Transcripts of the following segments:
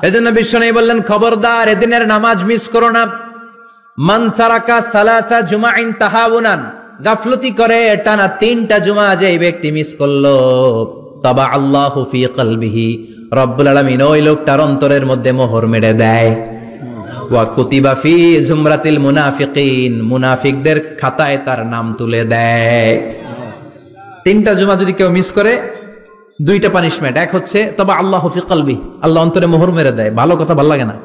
এজন্য বিশ্বনবী বললেন, খবরদার এদিনের নামাজ মিস করো না। মান তারাকা সালাসা জুমাইন তাহাউনান, গাফলতি করে টানা 3টা জুমা যে ব্যক্তি মিস করলো, তাবা আল্লাহু ফি কলবিহি, রব্বুল আলামিন ওই লোকটার অন্তরের মধ্যে মোহর মেরে দেয়। ওয়া কুতিবা ফি জুমরাতিল মুনাফিকিন, মুনাফিকদের খাতায় তার নাম তুলে দেয়। 3টা জুমা যদি কেউ মিস করে, 2টা পানিশমেন্ট। এক হচ্ছে তবে আল্লাহ ফি কলবি, আল্লাহ অন্তরে মোহর মেরে দেয়। ভালো কথা ভাল লাগে না,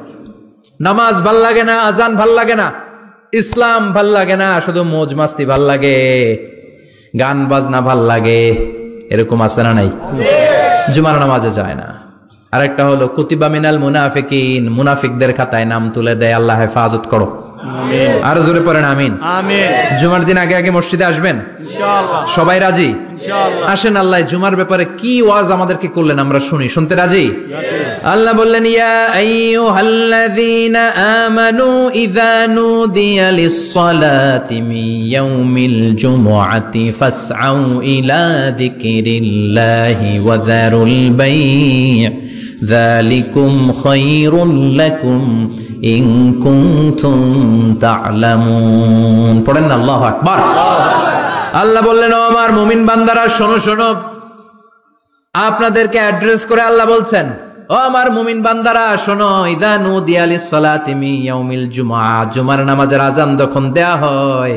নামাজ ভাল লাগে না, আজান ভাল লাগে না, ইসলাম ভাল লাগে না, শুধু মৌজ মাস্তি ভাল লাগে, গান বাজনা ভাল লাগে, এরকম আছে না নাই? জুমার নামাজে যায় না। আরেকটা হলো কুতিবা মিনাল মুনাফিকিন, মুনাফিকদের খাতায় নাম তুলে দেয়। আল্লাহ হেফাজত করো, আরো জোরে পড়েন আমিন। জুমার দিন আগে আগে মসজিদে আসবেন ইনশাআল্লাহ। সবাই রাজি? ইনশাআল্লাহ। আসেন, আল্লাহ জুমার ব্যাপারে কি ওয়াজ আমাদেরকে করলেন আমরা শুনি। শুনতে রাজি? আল্লাহ বললেন, ইয়া আইয়ুহাল্লাযীনা আমানু ইযা নুদিয়া লিস-সালাতি মিন ইয়াউমিল জুমআতি ফাসআউ ইলা যিকরিল্লাহি ওয়া যারুল বাই', যালিকুম খায়রুল লাকুম ইন কুনতুম তা'লামুন। পড়েন না আল্লাহু আকবার। আল্লাহ বললেন, ও আমার মুমিন বান্দারা শোনো শোনো। আপনাদেরকে অ্যাড্রেস করে আল্লাহ বলছেন, ও আমার মুমিন বান্দারা শোনো, ইযা নুদিয়া লিস-সালাতি মিন ইয়াউমিল জুমআ, জুমার নামাজের আযান যখন দেয়া হয়,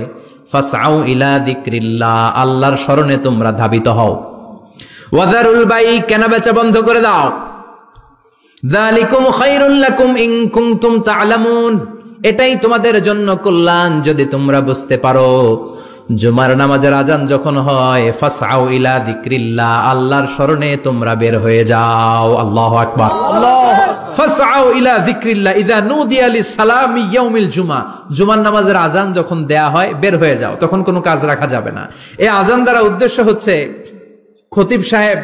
ফাসআউ ইলা যিকরিল্লাহ, আল্লাহর স্মরণে তোমরা ধাবিত হও। ওয়া যারুল বাই', কেনাবেচা বন্ধ করে দাও। যালিকুম খায়রুল লাকুম ইন কুনতুম তা'লামুন, এটাই তোমাদের জন্য কল্যাণ যদি তোমরা বুঝতে পারো। জুমার নামাজের আযান যখন হয়, ফাসআউ ইলা যিকরিল্লাহ, আল্লাহর স্মরণে তোমরা বের হয়ে যাও। আল্লাহু আকবার। ফাসআউ ইলা যিকরিল্লাহ ইযা নুদিয়া লিস-সালামি ইয়াউমিল জুমআ, জুমার নামাজের আযান যখন দেয়া হয় বের হয়ে যাও, তখন কোনো কাজ রাখা যাবে না। এই আযান দ্বারা উদ্দেশ্য হচ্ছে খতিব সাহেব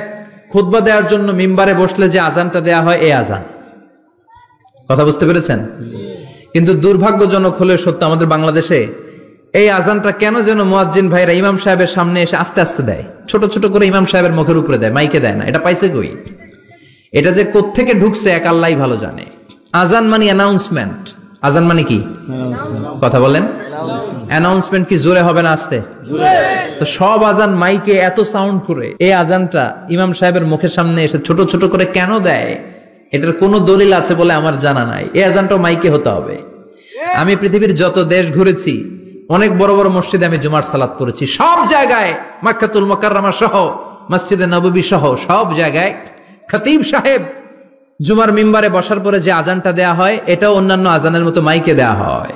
খুতবা দেওয়ার জন্য মিম্বারে বসলে যে আযানটা দেয়া হয়, এই আযান। কথা বুঝতে পেরেছেন? কিন্তু দুর্ভাগ্যজনক হলে সত্য, আমাদের বাংলাদেশে এই আযানটা কেন যেন মুয়াজ্জিন ভাইরা ইমাম সাহেবের সামনে এসে আস্তে আস্তে দেয়, ছোট ছোট করে ইমাম সাহেবের মুখের উপরে দেয়, মাইকে দেয় না। এটা পাইছে কই? এটা যে কোত্থেকে ঢুকছে এক আল্লাহই ভালো জানে। আযান মানে অ্যানাউন্সমেন্ট। আযান মানে কি? কথা বলেন। অ্যানাউন্সমেন্ট কি জোরে হবে না আস্তে? তো সব আযান মাইকে এত সাউন্ড করে, এই আযানটা ইমাম সাহেবের মুখের সামনে এসে ছোট ছোট করে কেন দেয়? এটার কোনো দলিল আছে বলে আমার জানা নাই। এই আযানটাও মাইকে হতে হবে। আমি পৃথিবীর যত দেশ ঘুরেছি, অনেক বড় বড় মসজিদে আমি জুমার সালাত করেছি, সব জায়গায় মক্কাতুল মুকাররমা সহ মসজিদে নববী সহ সব জায়গায় খতিব সাহেব জুমার মিম্বারে বসার পরে যে আযানটা দেয়া হয়, এটাও অন্যান্য আযানের মতো মাইকে দেয়া হয়।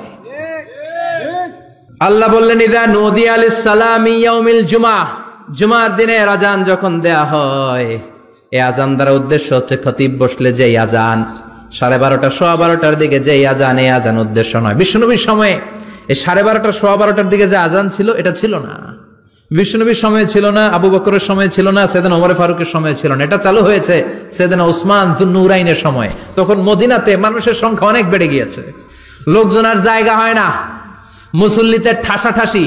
আল্লাহ বললেন, ইযা নুদিয়া লিস-সালামি ইয়াউমিল জুমআ, জুমার দিনের আযান যখন দেয়া হয়, এই আযান দ্বারা উদ্দেশ্য হচ্ছে খতিব বসলে যে আযান 12:30 12:15 দিকে যে আযান, এই আযান উদ্দেশ্য নয়। বিশ্বনবীর সময়ে এই 12:30 12:15 দিকে যে আযান ছিল, এটা ছিল না। বিশ্বনবীর সময় ছিল না, আবু বকরের সময় ছিল না, সাইয়েদনা ওমর ফারুকের সময় ছিল না। এটা চালু হয়েছে সাইয়েদনা উসমান যুন্নুরাইনের সময়। তখন মদিনাতে মানুষের সংখ্যা অনেক বেড়ে গিয়েছে, লোকজন আর জায়গা হয় না, মুসল্লিতে ঠাসাঠাসি।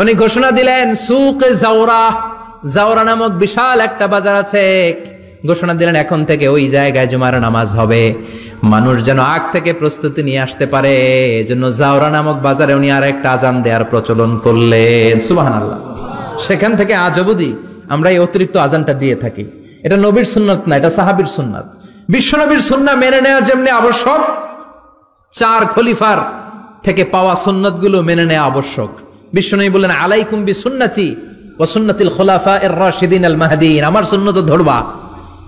উনি ঘোষণা দিলেন, সুকে জাওরা, জাওরা নামক বিশাল একটা বাজার আছে, ঘোষণা দিলেন এখন থেকে ওই জায়গায় জুমার নামাজ হবে। মানুষ যেন আগ থেকে প্রস্তুতি নিয়ে আসতে পারে, এজন্য জাওরা নামক বাজারে উনি আর একটা আযান দেওয়ার প্রচলন করলেন। সুবহানাল্লাহ। সেখান থেকে আজ অবধি আমরা এই অতিরিক্ত আযানটা দিয়ে থাকি। এটা নবীর সুন্নাত না, এটা সাহাবীর সুন্নাত। বিশ্বনবীর সুন্নাহ মেনে নেওয়া যেমনি আবশ্যক, 4 খলিফার থেকে পাওয়া সুন্নাতগুলো মেনে নেওয়া আবশ্যক। বিশ্বনবী বললেন, আলাইকুম বিসুন্নতি ওয়া সুন্নাতিল খুলাফায়ে রাশিদিন আল মাহদিয়িন, আমার সুন্নাত ধরবা।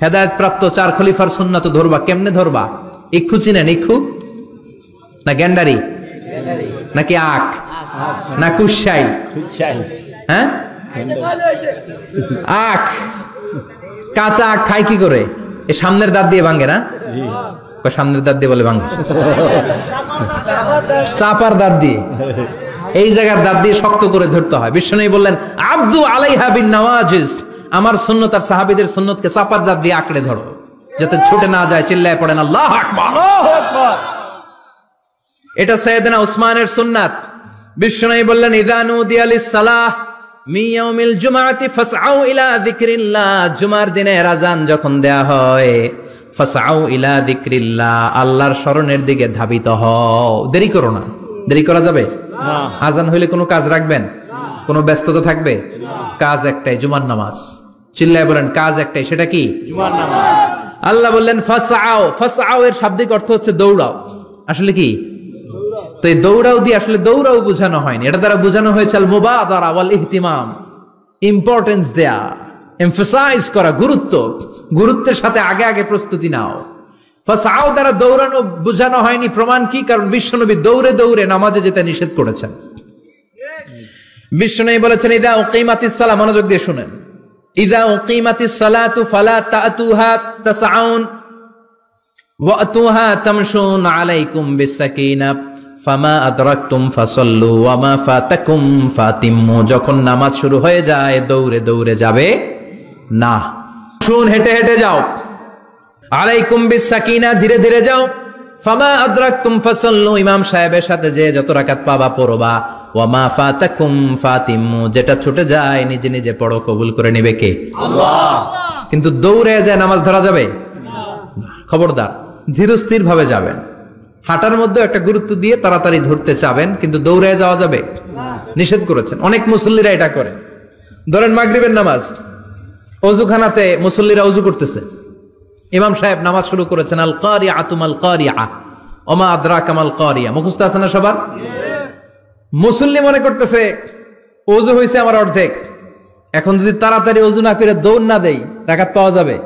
হেদায়েত প্রাপ্ত 4 খলিফার সুন্নাত ধরবা। কেমনে ধরবা? ইক্ষু চিনেন? ইক্ষু না গ্যান্ডারি নাকি আখ না কুশাই? হ্যাঁ, আখ। কাঁচা আখ খায় কি করে? এই সামনের দাঁত দিয়ে ভাঙে না? সামনের দাঁত দিয়ে বলে ভাঙে, চাপার দাঁত দিয়ে, এই জায়গার দাঁত দিয়ে শক্ত করে ধরতে হয়। বিশ্বনবী বললেন, আব্দু আলাইহা বিন নওয়াজিজ, আমার সুন্নাত আর সাহাবীদের সুন্নাতকে চাপার দাঁত দিয়ে আঁকড়ে ধরো, যাতে ছুটে না যায়। চিল্লায় পড়েন আল্লাহু আকবার। এটা সাইয়েদনা উসমানের সুন্নাত। বিশ্বনবী বললেন, ইযা নুদিয়া লিস-সালাহ মিন ইয়াউমিল জুমআতি ফাসআউ ইলা যিকরিল্লাহ, জুমার দিনের আযান যখন দেয়া হয়, ফাসআউ ইলা যিকরিল্লাহ, আল্লাহর স্মরণের দিকে ধাবিত হও। দেরি করো না। দেরি করা যাবে না। আজান হইলে কোনো কাজ রাখবেন? কোনো ব্যস্ততা থাকবে? কাজ একটাই, জুমার নামাজ। চিল্লায় বলেন কাজ একটাই, সেটা কি? জুমার নামাজ। আল্লাহ বললেন ফাসআউ। ফাসআউ এর শাব্দিক অর্থ হচ্ছে দৌড়াও। আসলে কি? তো এই দৌড়াও দিয়ে আসলে দৌড়াও বোঝানো হয়নি, এটা দ্বারা বোঝানো হয়েছে আল মুবাদারা ওয়াল ইহতিমাম, ইম্পর্টেন্স দেয়া, এমফাসাইজ করা, গুরুত্বের সাথে আগে আগে প্রস্তুতি নাও। ফাসআউ দ্বারা দৌড়ানো বোঝানো হয়নি। প্রমাণ কি? কারণ বিশ্বনবী দৌড়ে দৌড়ে নামাজে যেতে নিষেধ করেছেন। বিশ্বনবী বলেছেন ইযা উকিমাতিস সালাহ, মনোযোগ দিয়ে শুনেন, ইযা উকিমাতিস সালাতু ফালা তাতুহা তাসআউন ওয়া আতুহা তামশুন আলাইকুম বিসাকিনাহ ফামা আদরাকতুম ফাসাল্লু ওয়া মা ফাতাকুম ফাতিম্মু। যখন নামাজ শুরু হয়ে যায় দৌড়ে দৌড়ে যাবে না, শুন হেঁটে হেঁটে যাও। আলাইকুম বিসাকিনা, ধীরে ধীরে যাও। ফামা আদরাকতুম ফাসাল্লু, ইমাম সাহেবের সাথে যে যত রাকাত পাবা পড়বা। ওয়া মা ফাতাকুম ফাতিম্মু, যেটা ছুটে যায় নিজে নিজে পড়ো, কবুল করে নেবে কে? আল্লাহ। কিন্তু দৌড়ে যায় নামাজ ধরা যাবে না। খবরদার, ধীরস্থির ভাবে যাবেন। হাঁটার মধ্যে একটা গুরুত্ব দিয়ে তাড়াতাড়ি ধরতে চাবেন, কিন্তু দৌড়ে যাওয়া যাবে না, নিষেধ করেছেন। অনেক মুসল্লিরা এটা করে। ধরেন মাগরিবের নামাজ, ওযুখানাতে মুসল্লিরা ওযু করতেছে, ইমাম সাহেব নামাজ শুরু করেছেন, আল কারিআতু মাল কারিআ ওমা আদরাকা মাল কারিআ, মুখস্থ আছে না সবার? মুসল্লি মনে করতেছে ওযু হইছে আমার অর্ধেক, এখন যদি তাড়াতাড়ি ওযু না করে দৌড় না দেই রাকাত পাওয়া যাবে?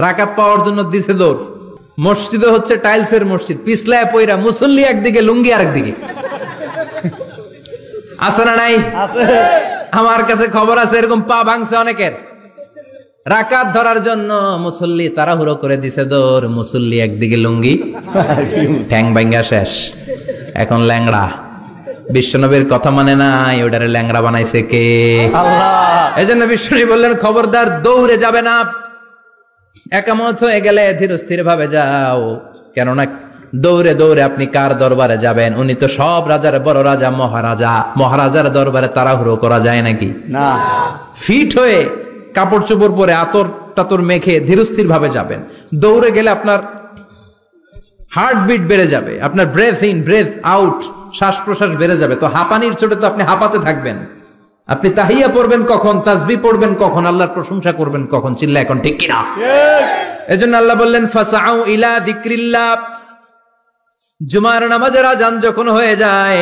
রাকাত পাওয়ার জন্য দিছে দৌড়। মসজিদে হচ্ছে টাইলসের মসজিদ, পিছলায় পয়রা মুসল্লি একদিকে, লুঙ্গি আরেকদিকে। আছে না নাই? আমার কাছে খবর আছে এরকম পা ভাঙছে অনেকের। রাকাত ধরার জন্য মুসল্লি তাড়াহুড়ো করে দিছে দৌড়, মুসল্লি একদিকে লুঙ্গি, ঠ্যাং ভাঙ্গা শেষ, এখন ল্যাংড়া। বিশ্বনবীর কথা মানে নাই, ওটারে ল্যাংড়া বানাইছে কে? আল্লাহ। এই জন্য বিশ্বনবী বললেন খবরদার দৌড়ে যাবে না, একামত হয়ে গেলে ধীর স্থির ভাবে যাও। কেননা দৌড়ে দৌড়ে আপনি কার দরবারে যাবেন? উনি তো সব রাজার বড় রাজা, মহারাজা। মহারাজার দরবারে তাড়াহুড়ো করা যায় নাকি? না। ফিট হয়ে কাপড় চোপড় পরে আতর টাতর মেখে ধীরস্থির ভাবে যাবেন। দৌড়ে গেলে আপনার হার্টবিট বেড়ে যাবে, আপনার ব্রেথ ইন ব্রেথ আউট, শ্বাস প্রশ্বাস বেড়ে যাবে। তো হাঁপানির চোটে তো আপনি হাঁপাতে থাকবেন। আপনি তাহিয়া পড়বেন কখন, তাসবিহ পড়বেন কখন, আল্লাহর প্রশংসা করবেন কখন? চিল্লা এখন ঠিক কিনা? এজন্য আল্লাহ বললেন ফাসআউ ইলা যিকরিল্লাহ, জুমার নামাজের আযান যখন হয়ে যায়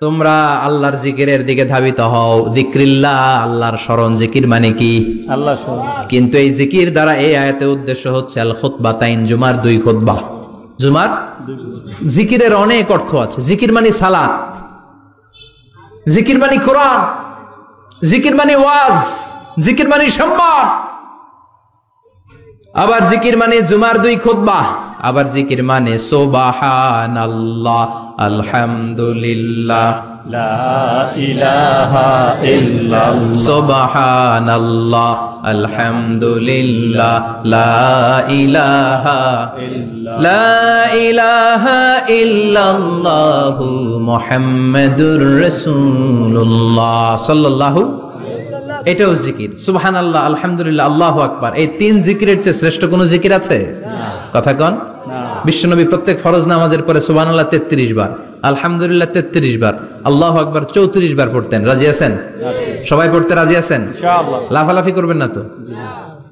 তোমরা আল্লাহর জিকিরের দিকে ধাবিত হও। যিকরিল্লাহ, আল্লাহর স্মরণ। জিকির মানে কি? আল্লাহর স্মরণ। কিন্তু এই জিকির দ্বারা এই আয়াতের উদ্দেশ্য হচ্ছে আল খুতবাতাইন, জুমার দুই খুতবা। জুমার জিকিরের অনেক অর্থ আছে। জিকির মানে সালাত, জিকির মানে কোরআন, জিকির মানে ওয়াজ, জিকির মানে সম্মান। আবার জিকির মানে জুমার দুই খুতবা। আবার জিকির মানে সুবহানাল্লাহ, আলহামদুলিল্লাহ, লা ইলাহা ইল্লাল্লাহ, সুবহানাল্লাহ, আলহামদুলিল্লাহ, লা ইলাহা ইল্লাল্লাহ, লা ইলাহা ইল্লাল্লাহ, মুহাম্মাদুর রাসূলুল্লাহ সাল্লাল্লাহু। এটাও জিকির। সুবহানাল্লাহ, আলহামদুলিল্লাহ, আল্লাহু আকবার। এই তিন জিকিরের চেয়ে শ্রেষ্ঠ কোন জিকির আছে? কথা কন। বিশ্বনবী প্রত্যেক ফরজ নামাজের পরে সুবহানাল্লাহ 33 বার, আলহামদুলিল্লাহ 33 বার, আল্লাহু আকবার 34 বার পড়তেন। রাজি আছেন? সবাই পড়তে রাজি আছেন? ইনশাআল্লাহ। লাফালাফি করবেন না তো?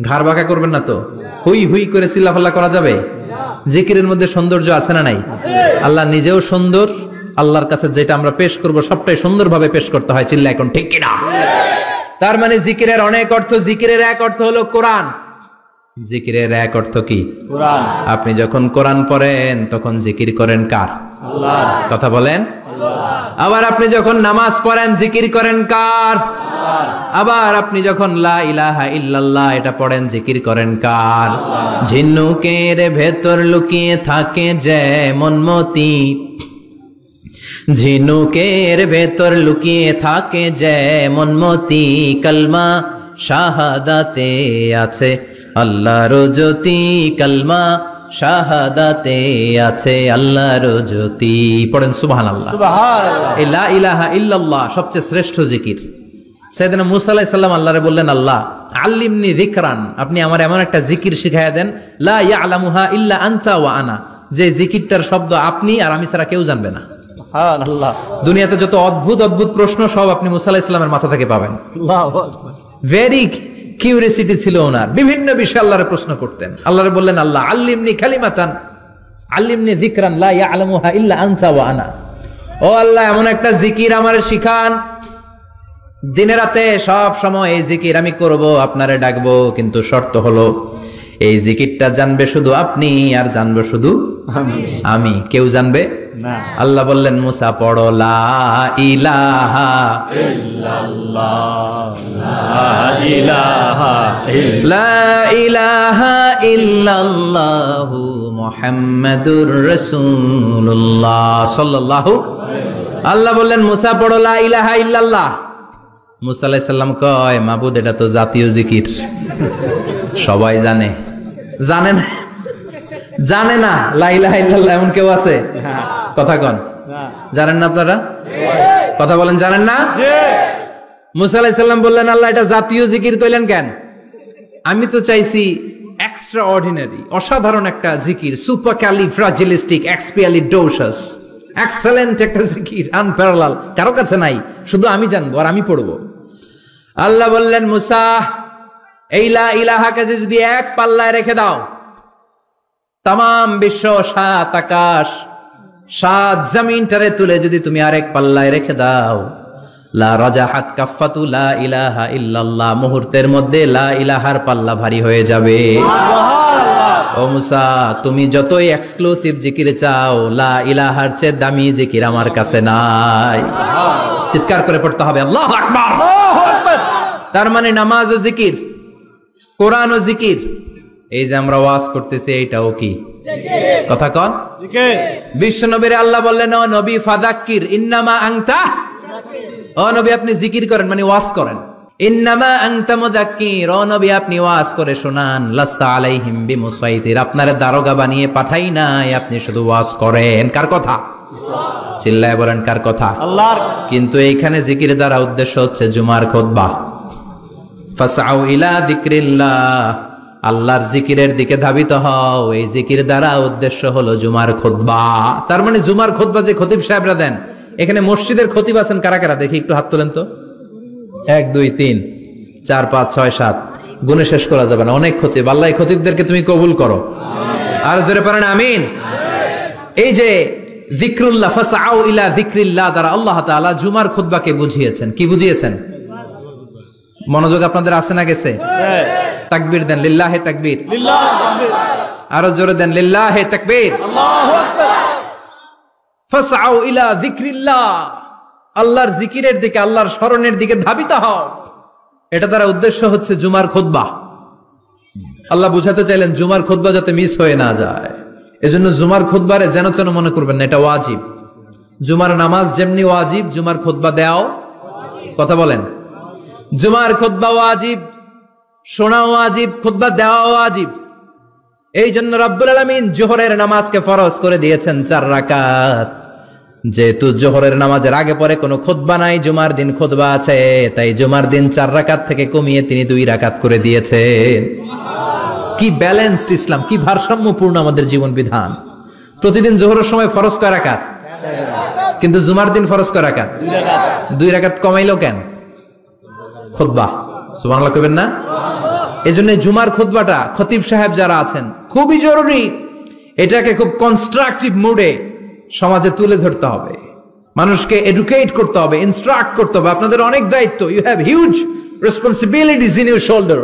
ঘাড় বাঁকা করবেন না তো? হুই হুই করে চিল্লাফাল্লা করা যাবে? জিকিরের মধ্যে সৌন্দর্য আছে না নাই? আল্লাহ নিজেও সুন্দর। আল্লাহর কাছে যেটা আমরা পেশ করব সবটাই সুন্দরভাবে পেশ করতে হয়। চিল্লা এখন ঠিক কিনা? তার মানে জিকিরের অনেক অর্থ। জিকিরের এক অর্থ হলো কোরআন। জিকিরের এক অর্থ কি? কোরআন। আপনি যখন কোরআন পড়েন তখন জিকির করেন কার? আল্লাহর। কথা বলেন। আল্লাহ। আবার আপনি যখন নামাজ পড়েন জিকির করেন কার? আল্লাহর। আবার আপনি যখন লা ইলাহা ইল্লাল্লাহ এটা পড়েন জিকির করেন কার? আল্লাহর। ঝিনুকের ভেতর লুকিয়ে থাকে যেমন মতি, ঝিনুকের ভেতর লুকিয়ে থাকে যেমন মতি, কালমা শাহাদাতে আছে আল্লাহর জ্যোতি, কালমা শাহাদাতে আছে আল্লাহর জ্যোতি। পড়েন সুবহানাল্লাহ। সুবহানাল্লাহ। লা ইলাহা ইল্লাল্লাহ সবচেয়ে শ্রেষ্ঠ জিকির। সাইয়েদনা মুসা আলাইহিস সালাম আল্লাহরে বললেন, আল্লাহ আল্লিমনি যিকরান, আপনি আমার এমন একটা জিকির শিখাইয়া দেন, লা ইয়ালামুহা ইল্লা আনতা ওয়া আনা, যে জিকিরটার শব্দ আপনি আর আমি ছাড়া কেউ জানবে না। সুবহানাল্লাহ। দুনিয়াতে যত অদ্ভুত অদ্ভুত প্রশ্ন সব আপনি মুসা আলাইহিস সালামের মাথা থেকে পাবেন। আল্লাহু আকবার। ভেরি কিউরিওসিটি ছিল ওনার, বিভিন্ন বিষয়ে আল্লাহরে প্রশ্ন করতেন। আল্লাহরে বললেন, আল্লাহ আল্লিমনি কালিমাতান, আল্লিমনি যিকরান লা ইয়ালামুহা ইল্লা আনতা ওয়া আনা, ও আল্লাহ এমন একটা জিকির আমারে শিখান, দিনে রাতে সব সময় এই জিকির আমি করব, আপনারে ডাকবো, কিন্তু শর্ত হলো এই জিকিরটা জানবে শুধু আপনি আর জানবে শুধু আমি, কেউ জানবে না। আল্লাহ বললেন, মুসা পড়ো লা ইলাহা ইল্লাল্লাহ, লা ইলাহা ইল্লাল্লাহু মুহাম্মাদুর রাসূলুল্লাহ সাল্লাল্লাহু। আল্লাহ বললেন, মুসা পড়ো লা ইলাহা ইল্লাল্লাহ। মুসা আলাইহিস সালাম কয়, মাবুদ এটা তো জাতীয় জিকির, সবাই জানে। জানে না, জানে না লা ইলাহা ইল্লাল্লাহ এমন কেউ আছে? কথা কন, জানেন না আপনারা? কথা বলেন, জানেন না? মুসা আলাইহিস সালাম বললেন, আল্লাহ এটা জাতীয় জিকির কইলেন কেন? আমি তো চাইছি এক্সট্রা অর্ডিনারি, অসাধারণ একটা জিকির, সুপারক্যালিফ্রাজিলিস্টিক এক্সপিয়ালিডোসাস, এক্সেলেন্ট একটা জিকির, আনপ্যারালাল, কারো কাছে নাই, শুধু আমি জানবো আর আমি পড়বো। আল্লাহ বললেন, মুসা এই লা ইলাহাকে যদি এক পাল্লায় রেখে দাও, তামাম বিশ্ব, সাত আকাশ, সাত জমিনটারে তুলে যদি তুমি আরেক পাল্লায় রেখে দাও, লা রাজাহাত কাফাতু লা ইলাহা ইল্লাল্লাহ, মুহূর্তের মধ্যে লা ইলাহার পাল্লা ভারী হয়ে যাবে। ও মুসা, তুমি যতই এক্সক্লুসিভ জিকির চাও, লা ইলাহার চেয়ে দামি জিকির আমার কাছে নাই। চিৎকার করে পড়তে হবে আল্লাহু আকবার। তার মানে নামাজ ও জিকির, কোরআন ও জিকির, এই যে আমরা ওয়াজ করতেছি এইটাও কি কথা কন? বিশ্ব নবীর আল্লাহ বললেন, ও নবী ফাযাক্কির ইন্নামা আনতা, ও নবী আপনি জিকির করেন মানে ওয়াজ করেন। ইন্নামা আনতা মুযাক্কির, ও নবী আপনি ওয়াজ করে শোনান। লাস্তা আলাইহিম বিমুসাইতির, আপনারে দারোগা বানিয়ে পাঠাই নাই, আপনি শুধু ওয়াজ করেন। কার কথা? চিল্লায় বলেন কার কথা? আল্লাহর। কিন্তু এইখানে জিকির দ্বারা উদ্দেশ্য হচ্ছে জুমার খুতবা। ফাসআউ ইলা যিকরিল্লাহ, আল্লাহর জিকিরের দিকে ধাবিত হও, এই জিকির দ্বারা উদ্দেশ্য হলো জুমার খুতবা। তার মানে জুমার খুতবা যে খতিব সাহেবরা দেন, এখানে মসজিদের খতিব আছেন কারা কারা? দেখি একটু হাত তোলেন তো। 1 2 3 4 5 6 7, গুণে শেষ করা যাবে না, অনেক খতিব। আল্লাহ এই খতিবদেরকে তুমি কবুল করো, আর জোরে পড়েন আমিন। এই যে যিকরুল্লাহ, ফাসআউ ইলা যিকরিল্লাহ দ্বারা আল্লাহ তাআলা জুমার খুতবাকে বুঝিয়েছেন। কি বুঝিয়েছেন? মনোযোগ আপনাদের আছে না গেছে? তাকবীর দেন, লিল্লাহে তাকবীর, আরো জোরে দেন, লিল্লাহে তাকবীর, আল্লাহু আকবার। ফাসআউ ইলা যিকরিল্লাহ, আল্লাহর জিকিরের দিকে, আল্লাহর স্মরণের দিকে ধাবিত হও। এটা দ্বারা উদ্দেশ্য হচ্ছে জুমার খুতবা। আল্লাহ বুঝাতে চাইলেন জুমার খুতবা যাতে মিস হয়ে না যায়, এজন্য জুমার খুতবারে যেন তেন মনে করবেন না, এটা ওয়াজিব। জুমার নামাজ যেমনি ওয়াজিব, জুমার খুতবা দেওয়াও, কথা বলেন, জুমার খুতবা ওয়াজিব, শোনা ওয়াজিব, খুতবা দেওয়া ওয়াজিব। এই জন্য রব্বুল আলামিন জোহরের নামাজকে ফরজ করে দিয়েছেন 4 রাকাত। যেহেতু জোহরের নামাজের আগে পরে কোনো খুতবা নাই, জুমার দিন খুতবা আছে, তাই জুমার দিন 4 রাকাত থেকে কমিয়ে তিনি 2 রাকাত করে দিয়েছেন। কি ব্যালেন্সড ইসলাম, কি ভারসাম্যপূর্ণ আমাদের জীবন বিধান। প্রতিদিন জোহরের সময় ফরজ কয় রাকাত, কিন্তু জুমার দিন ফরজ কয় রাকাত? 2 রাকাত কমাইলো কেন? খুতবা, সুবহানাল্লাহ কইবেন না? এজন্য জুমার খুতবাটা খতিব সাহেব যারা আছেন খুবই জরুরি। এটাকে খুব কনস্ট্রাকটিভ মুডে সমাজে তুলে ধরতে হবে, মানুষকে এডুকেট করতে হবে, ইনস্ট্রাক্ট করতে হবে। আপনাদের অনেক দায়িত্ব, you have huge responsibilities in your shoulder.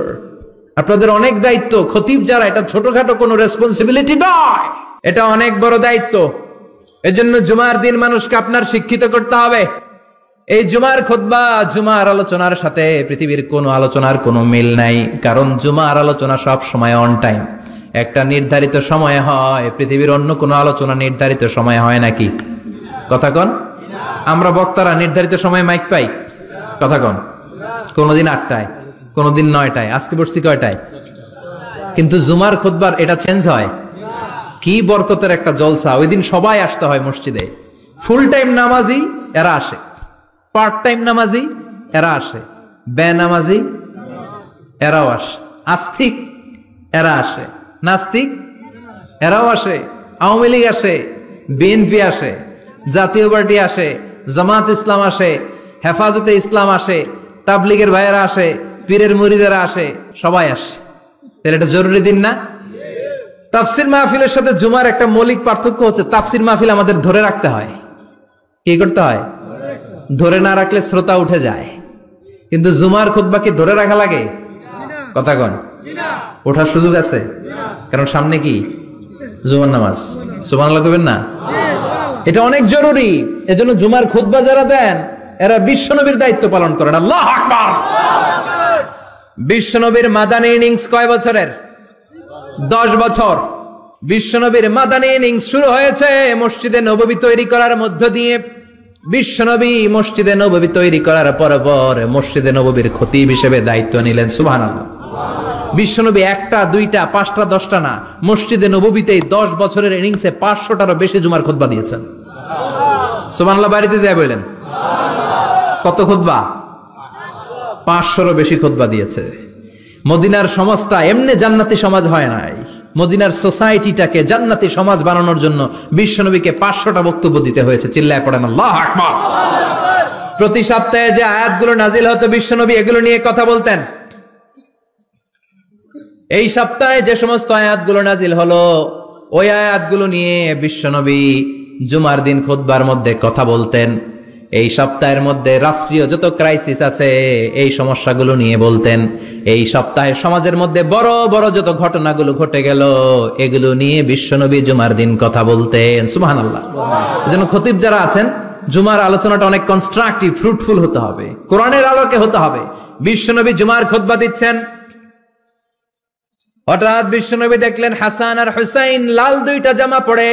আপনাদের অনেক দায়িত্ব। খতিব যারা, এটা ছোটখাটো কোনো রেসপন্সিবিলিটি নয়, এটা অনেক বড় দায়িত্ব। এজন্য জুমার দিন মানুষকে আপনার শিক্ষিত করতে হবে। এই জুমার খুতবা, জুমার আলোচনার সাথে পৃথিবীর কোনো আলোচনার কোনো মিল নাই, কারণ জুমার আলোচনা সব সময় অন টাইম, একটা নির্ধারিত সময় হয়। পৃথিবীর অন্য কোনো আলোচনা নির্ধারিত সময় হয় নাকি? কথা কন। আমরা বক্তারা নির্ধারিত সময় মাইক পাই, কথা কন। কোনদিন 8টায়, কোনদিন 9টায়, আজকে বসছি কয়টায়? কিন্তু জুমার খুতবার এটা চেঞ্জ হয়। কি বরকতের একটা জলসা! ওই দিন সবাই আসতে হয় মসজিদে। ফুল টাইম নামাজি এরা আসে, পার্ট টাইম নামাজি এরা আসে, বেনামাজি এরাও আসে, আস্তিক এরা আসে, নাস্তিক এরাও আসে, আওয়ামী লীগ আসে, বিএনপি আসে, জাতীয় পার্টি আসে, জামাত ইসলাম আসে, হেফাজতে ইসলাম আসে, তাবলিগের ভাইয়েরা আসে, পীরের মুরিদেরা আসে, সবাই আসে। তাহলে এটা জরুরি দিন না? তাফসির মাহফিলের সাথে জুমার একটা মৌলিক পার্থক্য হচ্ছে, তাফসির মাহফিল আমাদের ধরে রাখতে হয়। কি করতে হয়? ধরে না রাখলে শ্রোতা উঠে যায়। কিন্তু জুমার খুতবা কি ধরে রাখা লাগে? কথা কন, ওঠার সুযোগ আছে? কারণ সামনে কি জুমার নামাজ। সুবহানাল্লাহ কইবেন না? এটা অনেক জরুরি। এজন্য জুমার খুতবা যারা দেন এরা বিশ্বনবীর দায়িত্ব পালন করেন। আল্লাহু আকবার। বিশ্বনবীর মাদানী ইনিংস কয় বছরের? 10 বছর। বিশ্বনবীর মাদানী ইনিংস শুরু হয়েছে মসজিদে নববী তৈরি করার মধ্য দিয়ে। বিশ্বনবী মসজিদে নববী তৈরি করার পর মসজিদে নববীর খতিব হিসেবে দায়িত্ব নিলেন। সুবহানাল্লাহ। বিশ্বনবী 1টা 2টা 5টা 10টা না, মসজিদে নববীতেই 10 বছরের ইনিংসে 500টারও বেশি জুমার খুতবা দিয়েছেন। সুবহানাল্লাহ। বাড়িতে যায় বললেন কত খুতবা? 500রও বেশি খুতবা দিয়েছে। মদিনার সমাজটা এমনি জান্নাতি সমাজ হয় নাই। মদিনার সোসাইটিটাকে জান্নাতি সমাজ বানানোর জন্য বিশ্বনবীকে 500টা বক্তব্য দিতে হয়েছে। চিল্লায় পড়েন আল্লাহু আকবার। প্রতি সপ্তাহে যে আয়াতগুলো নাজিল হতো বিশ্বনবী এগুলো নিয়ে কথা বলতেন। এই সপ্তাহে যে সমস্ত আয়াতগুলো নাজিল হলো ওই আয়াতগুলো নিয়ে বিশ্বনবী জুমার দিন খুতবার মধ্যে কথা বলতেন। এই সপ্তাহের মধ্যে রাষ্ট্রীয় যত ক্রাইসিস আছে এই সমস্যাগুলো নিয়ে বলতেন। এই সপ্তাহে সমাজের মধ্যে বড় বড় যত ঘটনাগুলো ঘটে গেল এগুলো নিয়ে বিশ্বনবী জুমার দিন কথা বলতেন। সুবহানাল্লাহ। এজন্য খতিব যারা আছেন জুমার আলোচনাটা অনেক কনস্ট্রাকটিভ, ফ্রুটফুল হতে হবে, কোরআনের আলোকে হতে হবে। বিশ্বনবী জুমার খুতবা দিচ্ছেন, হঠাৎ বিশ্বনবী দেখলেন হাসান আর হুসাইন লাল 2টা জামা পরে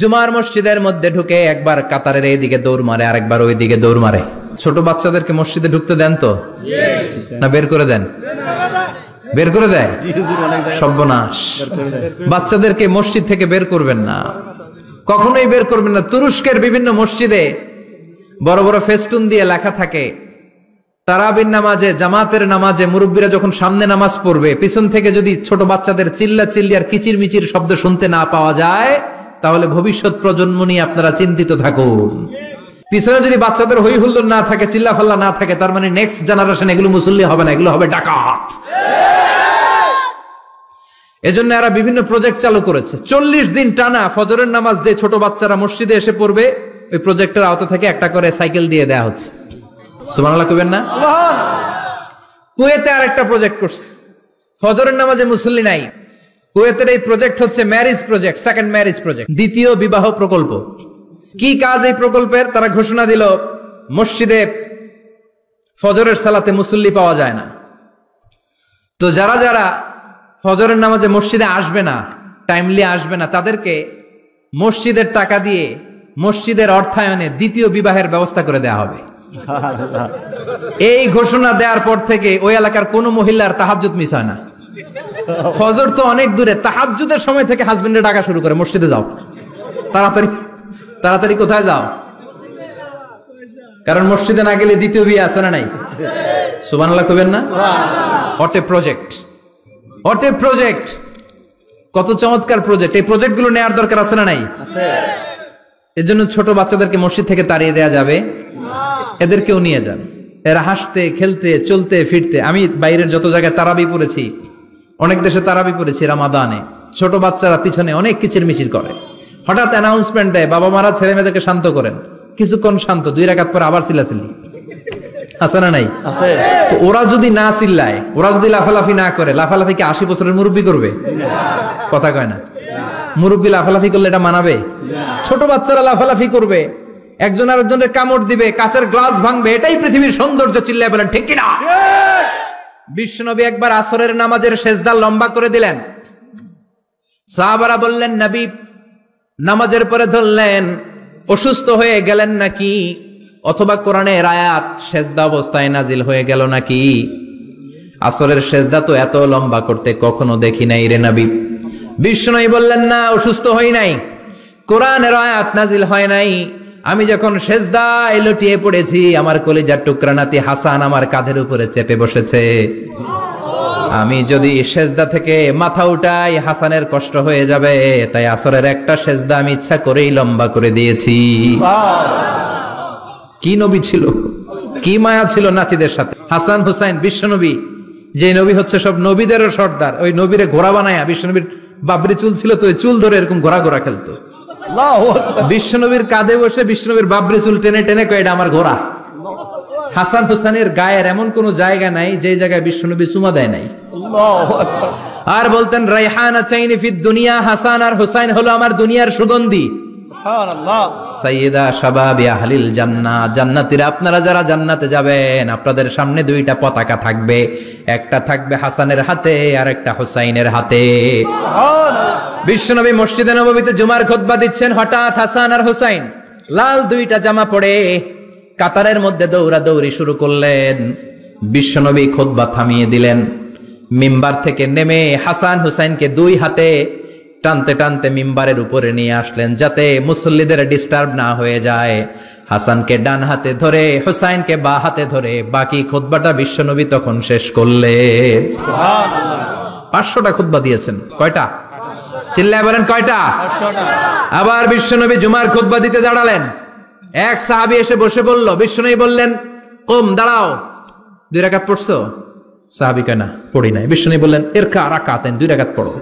জুমার মসজিদের মধ্যে ঢুকে একবার কাতারের এইদিকে দৌড় মারে আর একবার ওইদিকে দৌড় মারে। ছোট বাচ্চাদেরকে মসজিদে ঢুকতে দেন তো না বের করে দেন? বের করে দেয়। সর্বনাশ। বাচ্চাদেরকে মসজিদ থেকে বের করবেন না, কখনোই বের করবেন না। তুরস্কের বিভিন্ন মসজিদে বড় বড় ফেস্টুন দিয়ে লেখা থাকে তারাবির নামাজে, জামাতের নামাজে মুরব্বীরা যখন সামনে নামাজ পড়বে পিছন থেকে যদি ছোট বাচ্চাদের চিল্লা চিল্লি আর কিচির মিচির শব্দ শুনতে না পাওয়া যায় তাহলে ভবিষ্যৎ প্রজন্ম নিয়ে আপনারা চিন্তিত থাকুন। পিছনে যদি বাচ্চাদের হই হুল্লোড় না থাকে, চিল্লা ফাল্লা না থাকে, তার মানে নেক্সট জেনারেশন এগুলো মুসল্লি হবে না, এগুলো হবে ডাকাত। এজন্য এরা বিভিন্ন প্রজেক্ট চালু করেছে। 40 দিন টানা ফজরের নামাজ যে ছোট বাচ্চারা মসজিদে এসে পড়বে ওই প্রজেক্টের আওতা থেকে একটা করে সাইকেল দিয়ে দেয়া হচ্ছে। সুবহানাল্লাহ কইবেন না? কুয়েতে আরেকটা প্রজেক্ট করছে, ফজরের নামাজে মুসল্লি নাই। কুয়েতের এই প্রজেক্ট হচ্ছে marriage project, second marriage project, দ্বিতীয় বিবাহ প্রকল্প। কি কাজ এই প্রকল্পের? তারা ঘোষণা দিল মসজিদে ফজরের সালাতে মুসল্লি পাওয়া যায় না, তো যারা যারা ফজরের নামাজে মসজিদে আসবে না, টাইমলি আসবে না, তাদেরকে মসজিদের টাকা দিয়ে মসজিদের অর্থায়নে দ্বিতীয় বিবাহের ব্যবস্থা করে দেওয়া হবে। এই ঘোষণা দেওয়ার পর থেকে ওই এলাকার কোন মহিলার তাহাজ্জুদ মিস হয় না। ফজর তো অনেক দূরে, তাহাজ্জুদের সময় থেকে হাজবেন্ডের ডাকা শুরু করে মসজিদে যাও, তাড়াতাড়ি তাড়াতাড়ি কোথায় যাও, কারণ মসজিদে না গেলে দ্বিতীয় বিয়ে আছে না নাই? সুবহানাল্লাহ কইবেন না? What a project, what a project, কত চমৎকার প্রজেক্ট। এই প্রজেক্ট গুলো নেওয়ার দরকার আছে না নাই? এর জন্য ছোট বাচ্চাদেরকে মসজিদ থেকে তাড়িয়ে দেওয়া যাবে? এদেরকেও নিয়ে যান, এরা হাসতে খেলতে চলতে ফিরতে। আমি বাইরের যত জায়গায় তারাবি পড়েছি, অনেক দেশে তারাবি পড়েছি রামাদানে, ছোট বাচ্চারা পিছনে অনেক কিচির মিচির করে, হঠাৎ অ্যানাউন্সমেন্ট দেয় বাবা মারা ছেলে মেয়েদেরকে শান্ত করেন, কিছুক্ষণ শান্ত, 2 রাকাত পরে আবার চিল্লাচিল্লি, আছে না নাই? তো ওরা যদি না চিল্লায়, ওরা যদি লাফালাফি না করে, লাফালাফি কি 80 বছরের মুরব্বী করবে? কথা কয় না। মুরব্বী লাফালাফি করলে এটা মানাবে? ছোট বাচ্চারা লাফালাফি করবে, একজন আরেকজনের কামড় দিবে, কাঁচের গ্লাস ভাঙবে, এটাই পৃথিবীর সৌন্দর্য। চিল্লায় বলেন ঠিক কিনা? বিশ্বনবী একবার আসরের নামাজের সেজদা লম্বা করে দিলেন, সাহাবারা বললেন নবী নামাজের পরে ধরলেন অসুস্থ হয়ে গেলেন নাকি, অথবা কোরআনের আয়াত সেজদা অবস্থায় নাজিল হয়ে গেল নাকি? আসরের সেজদা তো এত লম্বা করতে কখনো দেখি নাই রে নবী। বিশ্বনবী বললেন না, অসুস্থ হই নাই, কোরআনের আয়াত নাজিল হয় নাই, আমি যখন সেজদায় লুটিয়ে পড়েছি, আমার কলিজার টুকরা নাতি হাসান আমার কাঁধের উপরে চেপে বসেছে। আমি যদি সেজদা থেকে মাথা উঠাই হাসানের কষ্ট হয়ে যাবে, তাই আসরের একটা সেজদা আমি ইচ্ছা করেই লম্বা করে দিয়েছি। কি নবী ছিল, কি মায়া ছিল নাতিদের সাথে। হাসান হুসাইন বিশ্বনবী, যে নবী হচ্ছে সব নবীদেরও সর্দার, ওই নবীরে ঘোড়া বানায়া, বিশ্বনবীর বাবরি চুল ছিল তো, ওই চুল ধরে এরকম ঘোড়া ঘোড়া খেলতো। বিশ্বনবীর কাঁধে বসে বিশ্বনবীর বাবরি চুল টেনে টেনে কয় এটা আমার ঘোড়া। হাসান হুসাইনের গায়ের এমন কোন জায়গা নাই যে জায়গায় বিশ্বনবী চুমা দেয় নাই। আর বলতেন রাইহানা চাইনি ফিদ দুনিয়া, হাসান আর হুসাইন হলো আমার দুনিয়ার সুগন্ধি। সাইয়্যিদা শাবাবি আহলিল জান্নাহ, জান্নাতীরা আপনারা যারা জান্নাতে যাবেন, আপনাদের সামনে দুইটা পতাকা থাকবে, একটা থাকবে হাসানের হাতে আর একটা হুসাইনের হাতে। বিশ্বনবী মসজিদে নববীতে জুমার খুতবা দিচ্ছেন, হঠাৎ হাসান আর হুসাইন লাল দুইটা জামা পরে কাতারের মধ্যে দৌড়াদৌড়ি শুরু করলেন। বিশ্বনবী খুতবা থামিয়ে দিলেন, মিম্বার থেকে নেমে হাসান হুসাইনকে দুই হাতে টানতে টানতে মিম্বারের উপরে নিয়ে আসলেন, যাতে মুসল্লিদের ডিস্টার্ব না হয়ে যায়। হাসানকে ডান হাতে ধরে হুসাইনকে বা হাতে ধরে বাকি খুতবাটা বিশ্বনবী তখন শেষ করলেন। 500টা খুতবা দিয়েছেন। কয়টা? চিল্লায় বলেন কয়টা? আবার বিশ্বনবী জুমার খুতবা দিতে দাঁড়ালেন। এক সাহাবী এসে বসে বলল, বিশ্বনবী বললেন কম, দাঁড়াও, 2 রাকাত পড়ছো? সাহাবী কয় না, পড়ি নাই। বিশ্বনবী বললেন ইরকা রাকাতান, 2 রাকাত পড়ো।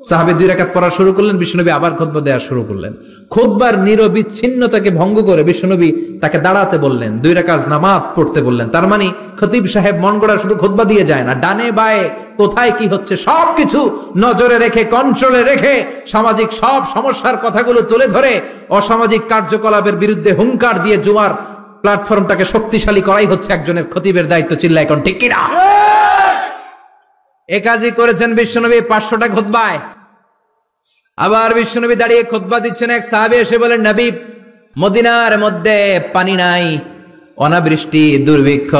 সাহাবী 2 রাকাত পড়া শুরু করলেন, বিশ্বনবী আবার খুতবা দেওয়া শুরু করলেন। খুতবার নিরবিচ্ছিন্নতাকে ভঙ্গ করে বিশ্বনবী তাকে দাঁড়াতে বললেন, 2 রাকাত নামাজ পড়তে বললেন। তার মানে খতিব সাহেব মন গড়া শুধু খুতবা দিয়ে যায় না, ডানে বায়ে কোথায় কি হচ্ছে সবকিছু নজরে রেখে, কন্ট্রোলে রেখে, সামাজিক সব সমস্যার কথাগুলো তুলে ধরে অসামাজিক কার্যকলাপের বিরুদ্ধে হুঙ্কার দিয়ে জুমার প্ল্যাটফর্মটাকে শক্তিশালী করাই হচ্ছে একজনের খতিবের দায়িত্ব। চিল্লায় এখন ঠিক কিনা? এ কাজই করেছেন বিশ্বনবী 500টা খুতবায়। আবার বিশ্বনবী দাঁড়িয়ে খুতবা দিচ্ছেন, এক সাহাবী এসে বলেন, নবী মদিনার মধ্যে পানি নাই, অনাবৃষ্টি, দুর্ভিক্ষ,